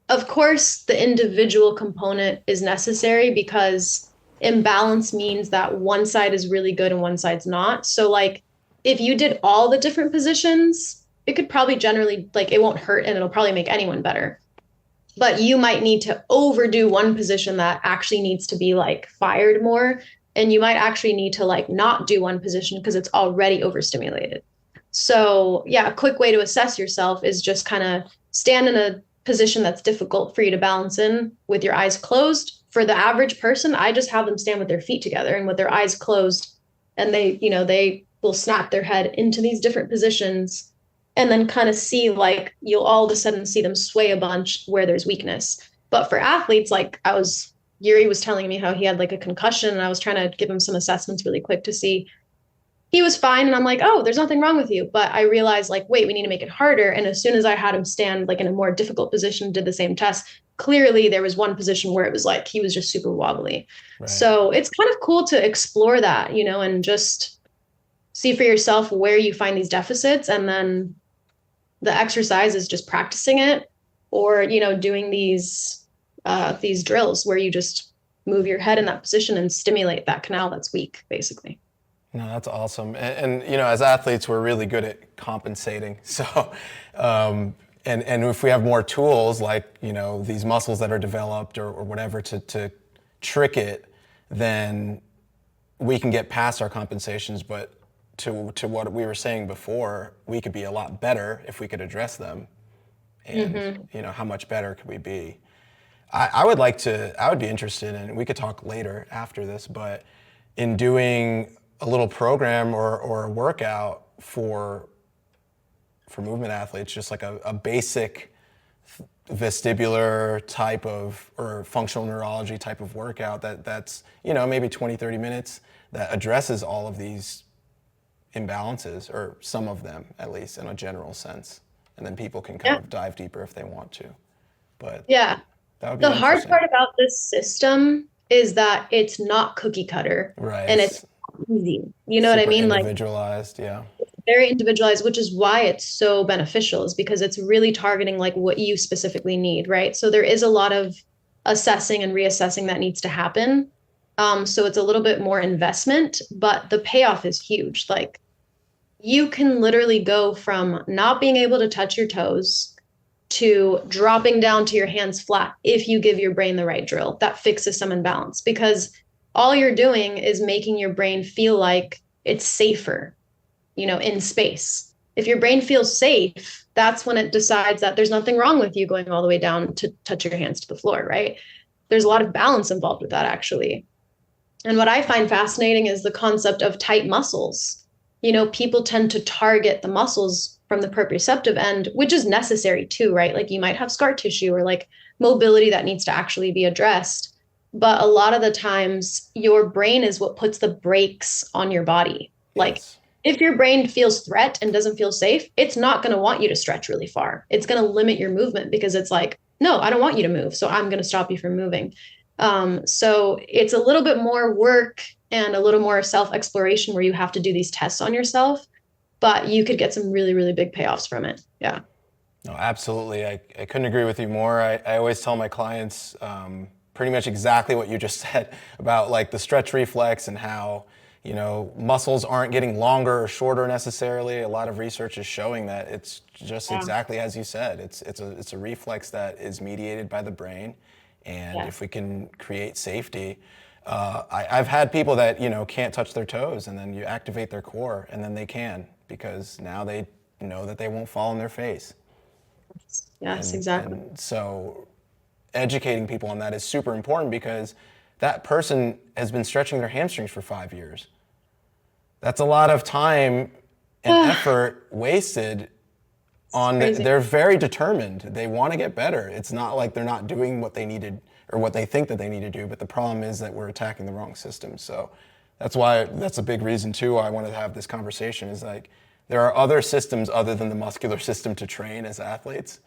Of course, the individual component is necessary because imbalance means that one side is really good and one side's not. So like if you did all the different positions, it could probably generally, like it won't hurt and it'll probably make anyone better. But you might need to overdo one position that actually needs to be like fired more. And you might actually need to like not do one position because it's already overstimulated. So yeah, a quick way to assess yourself is just kind of stand in a position that's difficult for you to balance in with your eyes closed. For the average person, I just have them stand with their feet together and with their eyes closed, and they will snap their head into these different positions and then kind of see like you'll all of a sudden see them sway a bunch where there's weakness. But for athletes, like Yuri was telling me how he had like a concussion, and I was trying to give him some assessments really quick to see. He was fine, and I'm like, oh, there's nothing wrong with you. But I realized like, wait, we need to make it harder. And as soon as I had him stand like in a more difficult position, did the same test, clearly there was one position where it was like he was just super wobbly. Right. So it's kind of cool to explore that, and just see for yourself where you find these deficits. And then the exercise is just practicing it, or, doing these drills where you just move your head in that position and stimulate that canal that's weak, basically. No, that's awesome. And as athletes, we're really good at compensating. So, and if we have more tools like, these muscles that are developed or whatever to trick it, then we can get past our compensations. But to what we were saying before, we could be a lot better if we could address them. And, how much better could we be? I would be interested in, we could talk later after this, but in doing a little program or a workout for movement athletes, just like a basic vestibular type of, or functional neurology type of workout that's, maybe 20, 30 minutes that addresses all of these imbalances, or some of them at least in a general sense. And then people can kind of dive deeper if they want to. But yeah, that would be the hard part about this system is that it's not cookie cutter, right? And it's easy. You know what I mean? Individualized, yeah. Very individualized, which is why it's so beneficial, is because it's really targeting like what you specifically need, right? So there is a lot of assessing and reassessing that needs to happen. So it's a little bit more investment, but the payoff is huge. Like you can literally go from not being able to touch your toes to dropping down to your hands flat if you give your brain the right drill that fixes some imbalance, because all you're doing is making your brain feel like it's safer, in space. If your brain feels safe, that's when it decides that there's nothing wrong with you going all the way down to touch your hands to the floor, right? There's a lot of balance involved with that, actually. And what I find fascinating is the concept of tight muscles. People tend to target the muscles from the proprioceptive end, which is necessary too, right? Like you might have scar tissue or like mobility that needs to actually be addressed. But a lot of the times, your brain is what puts the brakes on your body. Like, Yes. if your brain feels threat and doesn't feel safe, it's not going to want you to stretch really far. It's going to limit your movement because it's like, no, I don't want you to move. So I'm going to stop you from moving. So it's a little bit more work and a little more self exploration where you have to do these tests on yourself, but you could get some really, really big payoffs from it. Yeah. No, absolutely. I couldn't agree with you more. I always tell my clients pretty much exactly what you just said about like the stretch reflex and how, you know, muscles aren't getting longer or shorter necessarily. A lot of research is showing that it's just Yeah. exactly as you said. It's a reflex that is mediated by the brain, and if Yes. we can create safety, I've had people that, you know, can't touch their toes, and then you activate their core, and then they can, because now they know that they won't fall on their face. Yes, exactly. And so educating people on that is super important, because that person has been stretching their hamstrings for 5 years. That's a lot of time and effort wasted It's on crazy. they're very determined. They want to get better. It's not like they're not doing what they needed or what they think that they need to do, but the problem is that we're attacking the wrong system. So that's a big reason too why I wanted to have this conversation, is like there are other systems other than the muscular system to train as athletes.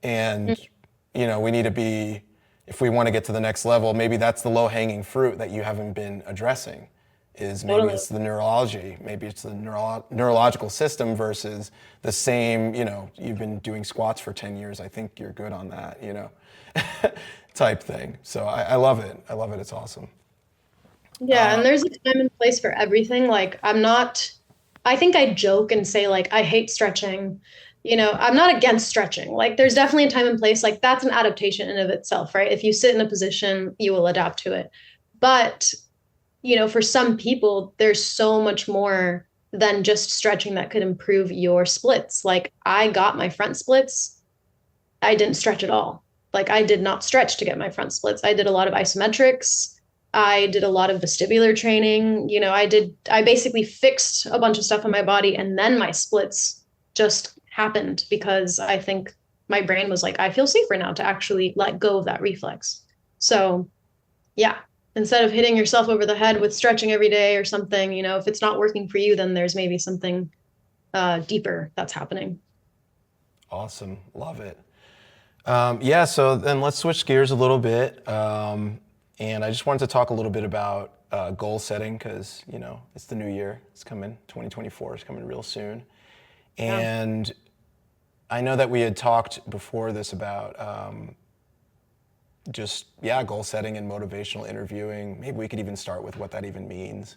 Mm, And, you know, we need to be, if we want to get to the next level, maybe that's the low hanging fruit that you haven't been addressing, is maybe totally. it's the neurology, maybe it's the neurological system versus the same, you know, you've been doing squats for 10 years. I think you're good on that, you know, type thing. So I love it. I love it. It's awesome. Yeah, and there's a time and place for everything. Like, I think I joke and say, like, I hate stretching. I'm not against stretching. Like, there's definitely a time and place. Like, that's an adaptation in of itself, right? If you sit in a position, you will adapt to it. But, for some people, there's so much more than just stretching that could improve your splits. Like, I got my front splits. I didn't stretch at all. Like I did not stretch to get my front splits. I did a lot of isometrics. I did a lot of vestibular training. I basically fixed a bunch of stuff in my body and then my splits just happened because I think my brain was like, I feel safer now to actually let go of that reflex. So, yeah, instead of hitting yourself over the head with stretching every day or something, if it's not working for you, then there's maybe something deeper that's happening. Awesome. Love it. Yeah, so then let's switch gears a little bit. And I just wanted to talk a little bit about goal setting, because, you know, it's the new year. It's coming. 2024 is coming real soon. Yeah. And I know that we had talked before this about just, yeah, goal setting and motivational interviewing. Maybe we could even start with what that even means.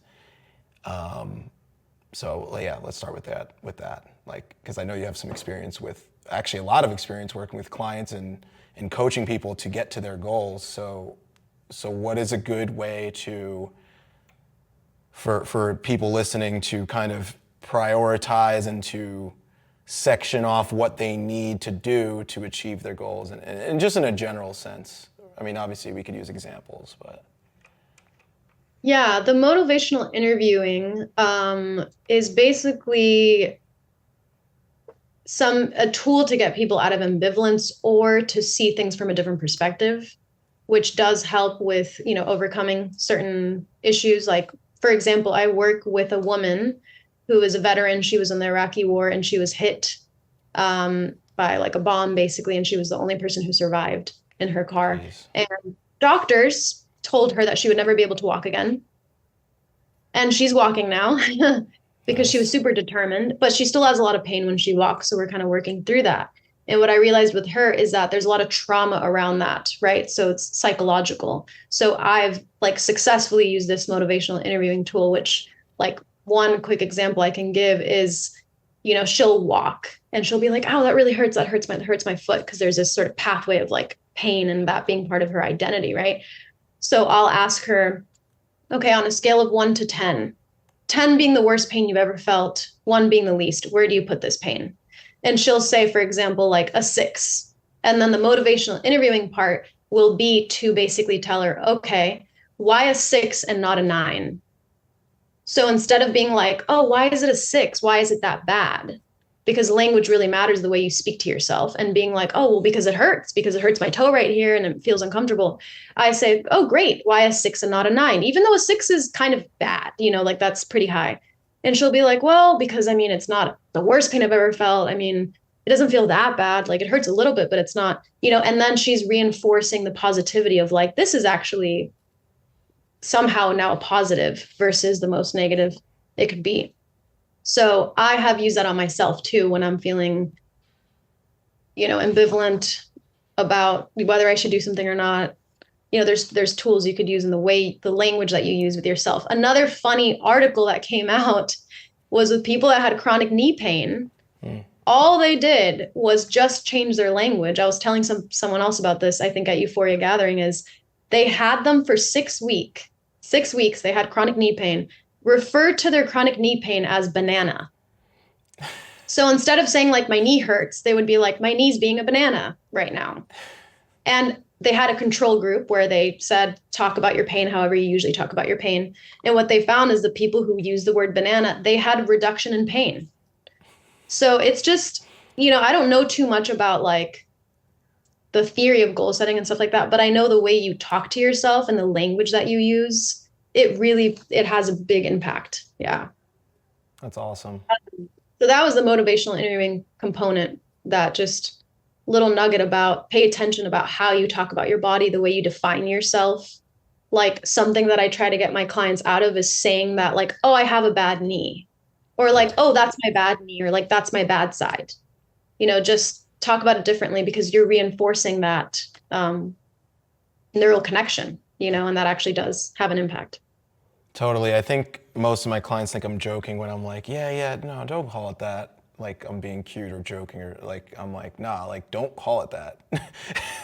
So yeah, let's start with that. Like, because I know you have some experience with, actually a lot of experience working with clients and coaching people to get to their goals. So what is a good way for people listening to kind of prioritize and to section off what they need to do to achieve their goals, and just in a general sense? I mean, obviously we could use examples, but Yeah, the motivational interviewing is basically a tool to get people out of ambivalence or to see things from a different perspective, which does help with, overcoming certain issues. Like, for example, I work with a woman who is a veteran. She was in the Iraqi war and she was hit by like a bomb, basically, and she was the only person who survived in her car. geez. And doctors told her that she would never be able to walk again. And she's walking now because she was Nice. super determined, but she still has a lot of pain when she walks. So we're kind of working through that. And what I realized with her is that there's a lot of trauma around that, right? So it's psychological. So I've like successfully used this motivational interviewing tool, which, like, one quick example I can give is, she'll walk and she'll be like, oh, that really hurts. That hurts my foot. Cause there's this sort of pathway of like pain and that being part of her identity, right? So I'll ask her, okay, on a scale of 1 to 10, 10 being the worst pain you've ever felt, one being the least, where do you put this pain? And she'll say, for example, like a 6. And then the motivational interviewing part will be to basically tell her, okay, why a 6 and not a 9? So instead of being like, oh, why is it a 6? Why is it that bad? because language really matters, the way you speak to yourself, and being like, oh, well, because it hurts my toe right here and it feels uncomfortable. I say, oh, great. Why a 6 and not a 9? Even though a 6 is kind of bad, like that's pretty high. And she'll be like, well, because I mean, it's not the worst pain I've ever felt. I mean, it doesn't feel that bad. Like it hurts a little bit, but it's not, and then she's reinforcing the positivity of like, this is actually somehow now a positive versus the most negative it could be. So I have used that on myself too when I'm feeling, ambivalent about whether I should do something or not. There's tools you could use in the language that you use with yourself. Another funny article that came out was with people that had chronic knee pain. All they did was just change their language. I was telling someone else about this, I think at Euphoria Gathering, is they had them for 6 weeks. 6 weeks, they had chronic knee pain, referred to their chronic knee pain as banana. So instead of saying like my knee hurts, they would be like, my knee's being a banana right now. And they had a control group where they said, talk about your pain however you usually talk about your pain. And what they found is the people who used the word banana, they had a reduction in pain. So it's just, I don't know too much about like the theory of goal setting and stuff like that, but I know the way you talk to yourself and the language that you use, it has a big impact. Yeah. That's awesome. So that was the motivational interviewing component, that just little nugget about pay attention about how you talk about your body, the way you define yourself. Like something that I try to get my clients out of is saying that like, oh, I have a bad knee, or like, oh, that's my bad knee, or like, that's my bad side. Just talk about it differently because you're reinforcing that neural connection, and that actually does have an impact. Totally. I think most of my clients think I'm joking when I'm like, yeah, no, don't call it that. Like I'm being cute or joking, or like, I'm like, nah, like don't call it that.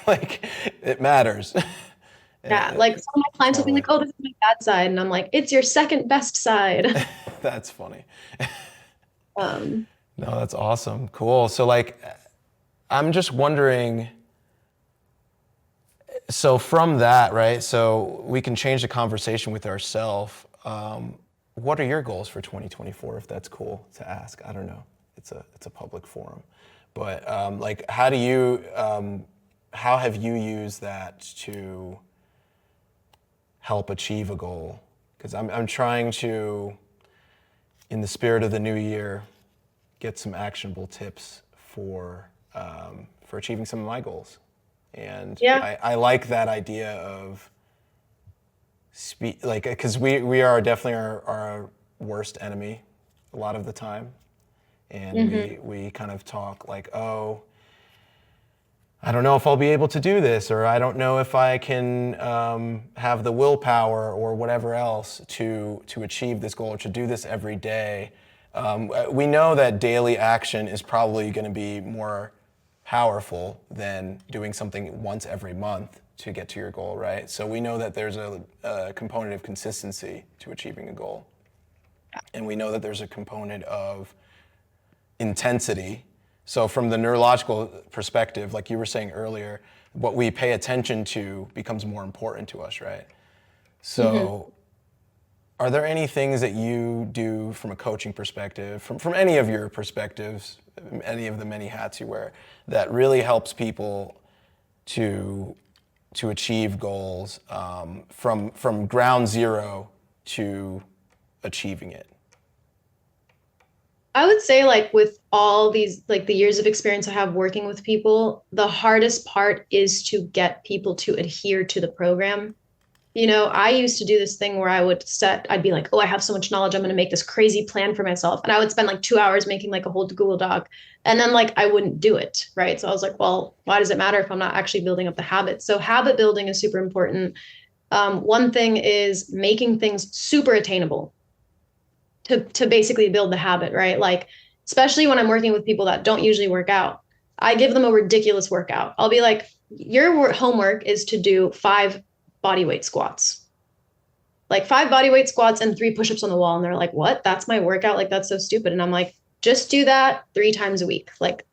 Like it matters. Yeah. Like some of my clients will be like, oh, this is my bad side. And I'm like, it's your second best side. That's funny. Um, No, that's awesome. Cool. So like, I'm just wondering, so from that, right? So we can change the conversation with ourselves. What are your goals for 2024? If that's cool to ask, I don't know. It's a public forum, but like, how have you used that to help achieve a goal? Because I'm trying to, in the spirit of the new year, get some actionable tips for achieving some of my goals. And yeah. I like that idea of like, because we are definitely our worst enemy a lot of the time. And we kind of talk like, oh, I don't know if I'll be able to do this, or I don't know if I can have the willpower or whatever else to achieve this goal or to do this every day. We know that daily action is probably going to be more powerful than doing something once every month to get to your goal, right? So we know that there's a component of consistency to achieving a goal. And we know that there's a component of intensity. So from the neurological perspective, like you were saying earlier, what we pay attention to becomes more important to us, right? So are there any things that you do from a coaching perspective, from any of your perspectives, any of the many hats you wear, that really helps people to achieve goals from ground zero to achieving it? I would say like with all these, like the years of experience I have working with people, the hardest part is to get people to adhere to the program. I used to do this thing where I'd be like, oh, I have so much knowledge, I'm going to make this crazy plan for myself. And I would spend like 2 hours making like a whole Google Doc. And then like, I wouldn't do it. Right. So I was like, well, why does it matter if I'm not actually building up the habits? So habit building is super important. One thing is making things super attainable to basically build the habit, right? Like, especially when I'm working with people that don't usually work out, I give them a ridiculous workout. I'll be like, your homework is to do 5 bodyweight squats, like 5 bodyweight squats and 3 push-ups on the wall. And they're like, what? That's my workout? Like, that's so stupid. And I'm like, just do that 3 times a week. Like,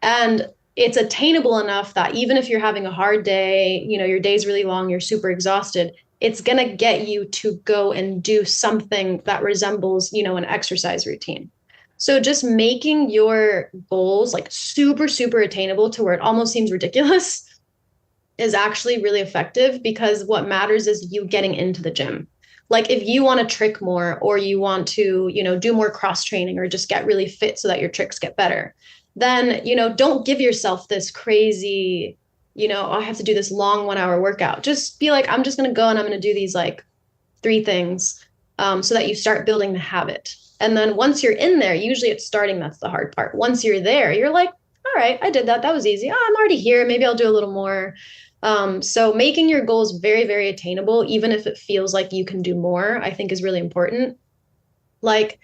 and it's attainable enough that even if you're having a hard day, your day's really long, you're super exhausted, it's going to get you to go and do something that resembles, an exercise routine. So just making your goals like super, super attainable to where it almost seems ridiculous is actually really effective, because what matters is you getting into the gym. Like if you want to trick more, or you want to, do more cross training, or just get really fit so that your tricks get better, then, don't give yourself this crazy, oh, I have to do this long 1 hour workout. Just be like, I'm just going to go and I'm going to do these like 3 things, so that you start building the habit. And then once you're in there, usually it's starting that's the hard part. Once you're there, you're like, all right, I did that. That was easy. Oh, I'm already here. Maybe I'll do a little more. So making your goals very, very attainable, even if it feels like you can do more, I think is really important. Like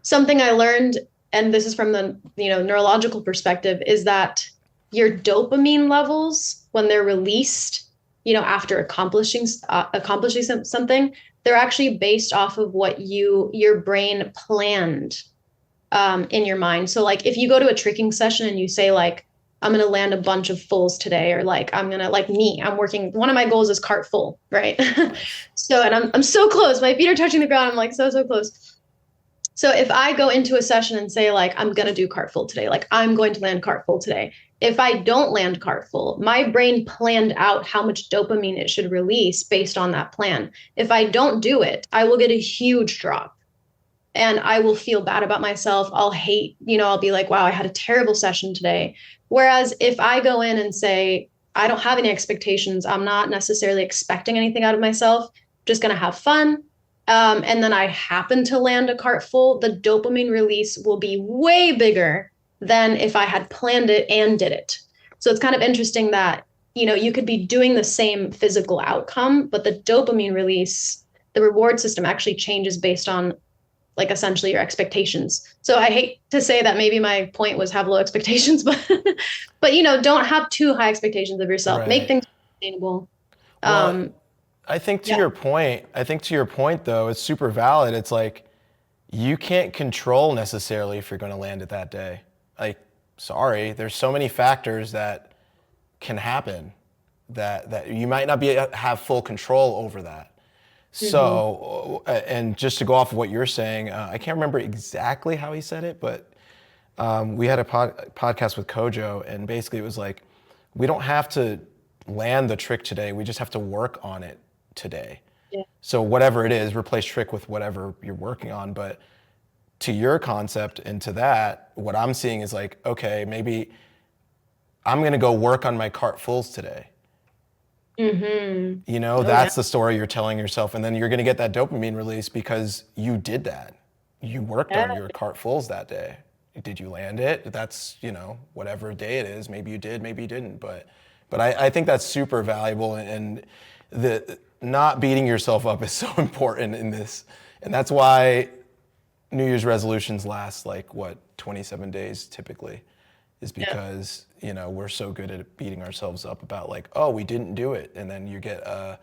something I learned, and this is from the neurological perspective, is that your dopamine levels, when they're released, after accomplishing something, they're actually based off of what your brain planned, in your mind. So like if you go to a tricking session and you say like, I'm going to land a bunch of fulls today, or like, I'm going to, like me, I'm working, one of my goals is cart full, right? Nice. So, and I'm so close. My feet are touching the ground. I'm like, so, so close. So if I go into a session and say like, I'm going to do cart full today, like I'm going to land cart full today. If I don't land cart full, my brain planned out how much dopamine it should release based on that plan. If I don't do it, I will get a huge drop, and I will feel bad about myself. I'll hate, I'll be like, wow, I had a terrible session today. Whereas if I go in and say, I don't have any expectations, I'm not necessarily expecting anything out of myself, just going to have fun. And then I happen to land a cart full, the dopamine release will be way bigger than if I had planned it and did it. So it's kind of interesting that, you could be doing the same physical outcome, but the dopamine release, the reward system actually changes based on like essentially your expectations. So I hate to say that maybe my point was have low expectations, but don't have too high expectations of yourself. Make Right. things sustainable. Well, Um, to yeah. your point, though, it's super valid. It's like you can't control necessarily if you're going to land it that day. Like, sorry, there's so many factors that can happen that you might not have full control over that. Mm-hmm. So, and just to go off of what you're saying, I can't remember exactly how he said it, but we had a podcast with Kojo, and basically it was like, we don't have to land the trick today. We just have to work on it today. Yeah. So whatever it is, replace trick with whatever you're working on. But to your concept and to that, what I'm seeing is like, okay, maybe I'm going to go work on my cart fulls today. Mm-hmm. Oh yeah. That's the story you're telling yourself. And then you're going to get that dopamine release because you did that. You worked Yeah. on your cart fulls that day. Did you land it? That's, whatever day it is. Maybe you did, maybe you didn't. But I think that's super valuable. And the not beating yourself up is so important in this. And that's why New Year's resolutions last like, what, 27 days typically, is Yeah. because, we're so good at beating ourselves up about like, oh, we didn't do it. And then you get a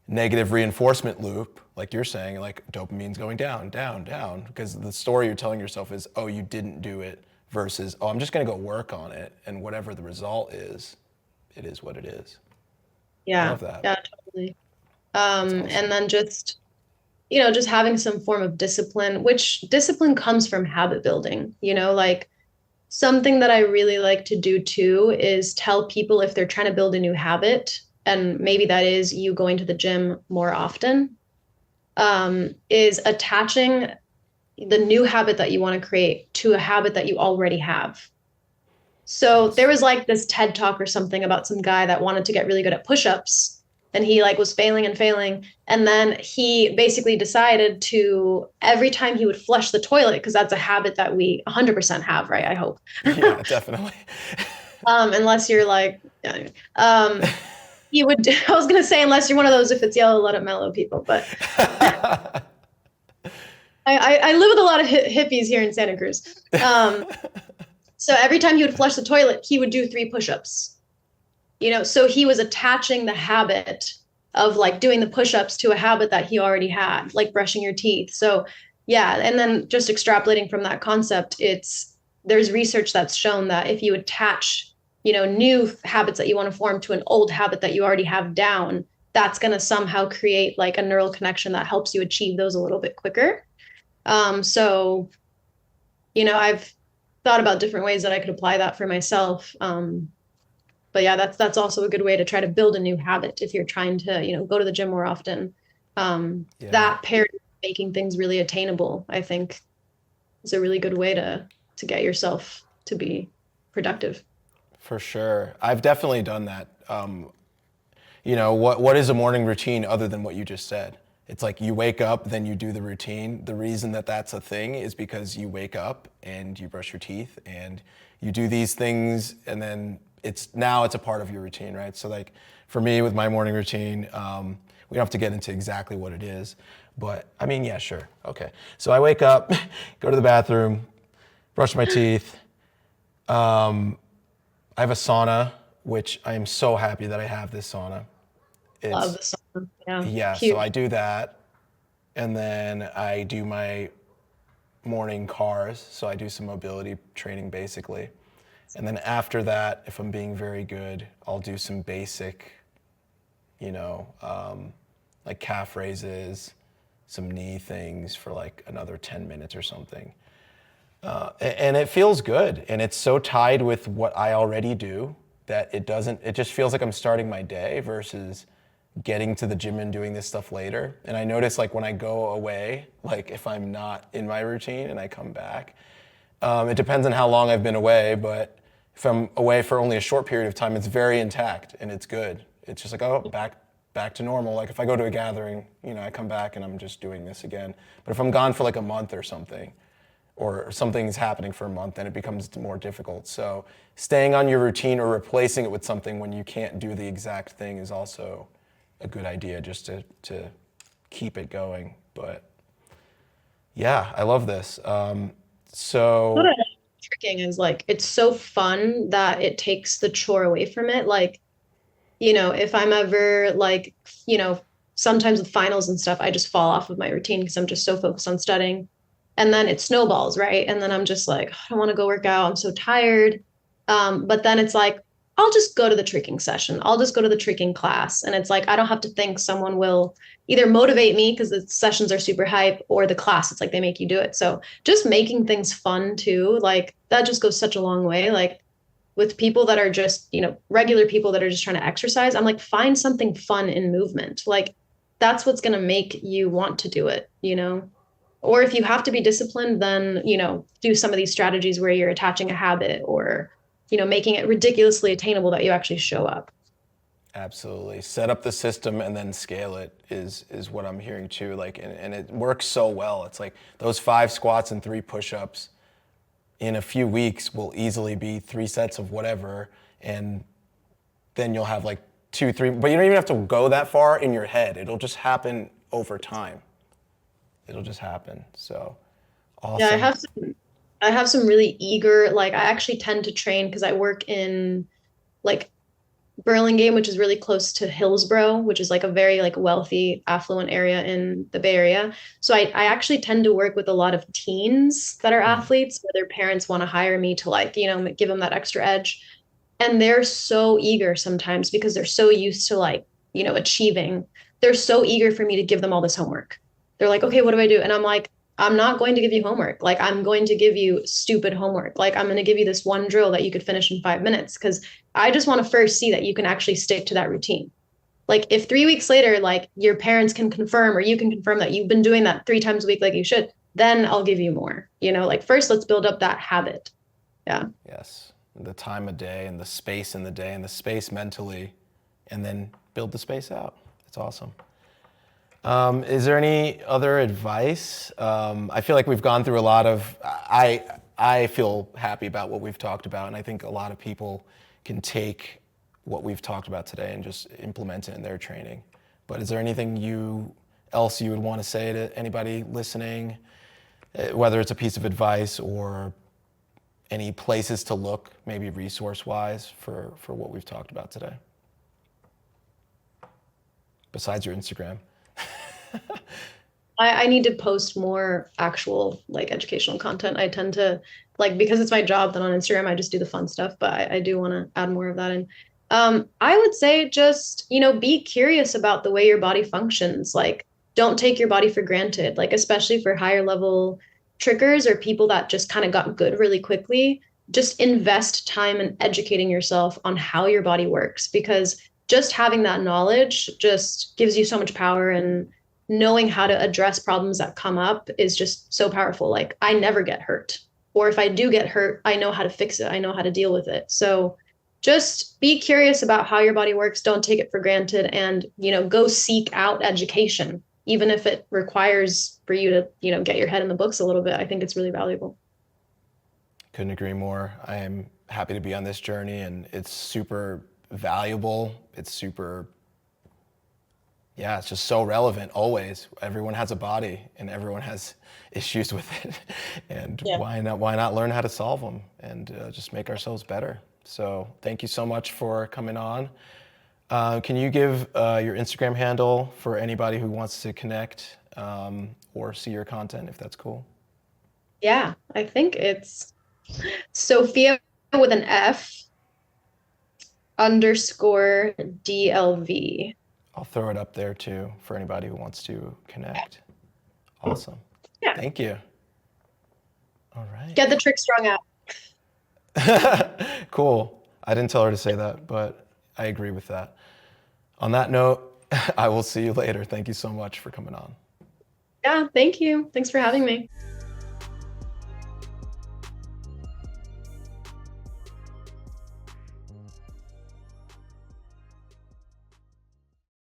negative reinforcement loop, like you're saying, like dopamine's going down, down, down, because the story you're telling yourself is, oh, you didn't do it, versus, oh, I'm just going to go work on it. And whatever the result is, it is what it is. I Yeah. love that. Yeah, totally. That's awesome. And then just, just having some form of discipline, which discipline comes from habit building, like something that I really like to do too is tell people if they're trying to build a new habit, and maybe that is you going to the gym more often, is attaching the new habit that you want to create to a habit that you already have. So there Nice. was like this TED talk or something about some guy that wanted to get really good at push-ups, and he like was failing and failing, and then he basically decided to, every time he would flush the toilet, because that's a habit that we 100% have, right? I hope. Yeah, definitely. Unless you're like, yeah, he would, I was going to say, unless you're one of those, if it's yellow, let it mellow people. But I live with a lot of hippies here in Santa Cruz. So every time he would flush the toilet, he would do 3 push-ups. So he was attaching the habit of like doing the push-ups to a habit that he already had, like brushing your teeth. So yeah, and then just extrapolating from that concept, there's research that's shown that if you attach, new habits that you want to form to an old habit that you already have down, that's going to somehow create like a neural connection that helps you achieve those a little bit quicker. So I've thought about different ways that I could apply that for myself. But yeah, that's also a good way to try to build a new habit if you're trying to, go to the gym more often. Yeah, That paired with making things really attainable, I think, is a really good way to get yourself to be productive. for sure. I've definitely done that. What is a morning routine other than what you just said? It's like you wake up, then you do the routine. The reason that that's a thing is because you wake up and you brush your teeth and you do these things, and then it's a part of your routine, right? So like for me with my morning routine, we don't have to get into exactly what it is, but I mean, yeah, sure, okay. So I wake up, go to the bathroom, brush my teeth. I have a sauna, which I am so happy that I have this sauna. Love It's the song. Yeah, Yeah, so cute. I do that, and then I do my morning cars. So I do some mobility training basically. And then after that, if I'm being very good, I'll do some basic, you know, like calf raises, some knee things for like another 10 minutes or something. And it feels good. And it's so tied with what I already do that it just feels like I'm starting my day versus getting to the gym and doing this stuff later. And I notice like when I go away, like if I'm not in my routine and I come back, it depends on how long I've been away, but if I'm away for only a short period of time, it's very intact and it's good. It's just like, oh, back to normal. Like if I go to a gathering, I come back and I'm just doing this again. But if I'm gone for like a month or something, or something's happening for a month, then it becomes more difficult. So staying on your routine or replacing it with something when you can't do the exact thing is also a good idea just to keep it going. But yeah, I love this. What I So like tricking is like it's so fun that it takes the chore away from it. Like, if I'm ever like, sometimes with finals and stuff, I just fall off of my routine because I'm just so focused on studying. And then it snowballs, right? And then I'm just like, I don't want to go work out. I'm so tired. But then it's like, I'll just go to the tricking session. I'll just go to the tricking class. And it's like, I don't have to think someone will either motivate me because the sessions are super hype or the class, it's like they make you do it. So just making things fun too, like that just goes such a long way. Like with people that are just, regular people that are just trying to exercise, I'm like, find something fun in movement. Like that's what's going to make you want to do it. Or if you have to be disciplined, then, do some of these strategies where you're attaching a habit or, making it ridiculously attainable that you actually show up. absolutely, set up the system and then scale it is what I'm hearing too. Like, and it works so well. It's like those 5 squats and 3 push-ups in a few weeks will easily be 3 sets of whatever, and then you'll have like 2, 3, but you don't even have to go that far in your head. It'll just happen over time. It'll just happen. So Yeah, awesome. I have some really eager, like I actually tend to train because I work in like Burlingame, which is really close to Hillsborough, which is like a very like wealthy, affluent area in the Bay Area. So I actually tend to work with a lot of teens that are athletes where their parents want to hire me to like, give them that extra edge. And they're so eager sometimes because they're so used to like, achieving. They're so eager for me to give them all this homework. They're like, okay, what do I do? And I'm like, I'm not going to give you homework. Like, I'm going to give you stupid homework. Like, I'm going to give you this one drill that you could finish in 5 minutes because I just want to first see that you can actually stick to that routine. Like, if 3 weeks later, like your parents can confirm or you can confirm that you've been doing that 3 times a week like you should, then I'll give you more. Like first, let's build up that habit. Yeah. Yes. The time of day and the space in the day and the space mentally, and then build the space out. It's awesome. Is there any other advice? I feel like we've gone through a lot of. I feel happy about what we've talked about, and I think a lot of people can take what we've talked about today and just implement it in their training. But is there anything else you would want to say to anybody listening, whether it's a piece of advice or any places to look, maybe resource-wise, for what we've talked about today? Besides your Instagram. I need to post more actual like educational content. I tend to like because it's my job, then on Instagram I just do the fun stuff, but I do want to add more of that in. I would say just, be curious about the way your body functions. Like don't take your body for granted, like especially for higher level, trickers or people that just kind of got good really quickly, just invest time in educating yourself on how your body works, because just having that knowledge just gives you so much power, and knowing how to address problems that come up is just so powerful. Like I never get hurt, or if I do get hurt, I know how to fix it. I know how to deal with it. So just be curious about how your body works. Don't take it for granted, and, go seek out education, even if it requires for you to, get your head in the books a little bit. I think it's really valuable. Couldn't agree more. I am happy to be on this journey, and it's super valuable. It's super, yeah, it's just so relevant always. Everyone has a body and everyone has issues with it. And Yeah. why not learn how to solve them and just make ourselves better? So thank you so much for coming on. Can you give your Instagram handle for anybody who wants to connect or see your content, if that's cool? Yeah, I think it's Sophia with an F underscore DLV. I'll throw it up there too for anybody who wants to connect. Awesome. Yeah. Thank you. All Get the TrickStrong right. Cool. I didn't tell her to say that, but I agree with that. On that note, I will see you later. Thank you so much for coming on. Yeah, thank you. Thanks for having me.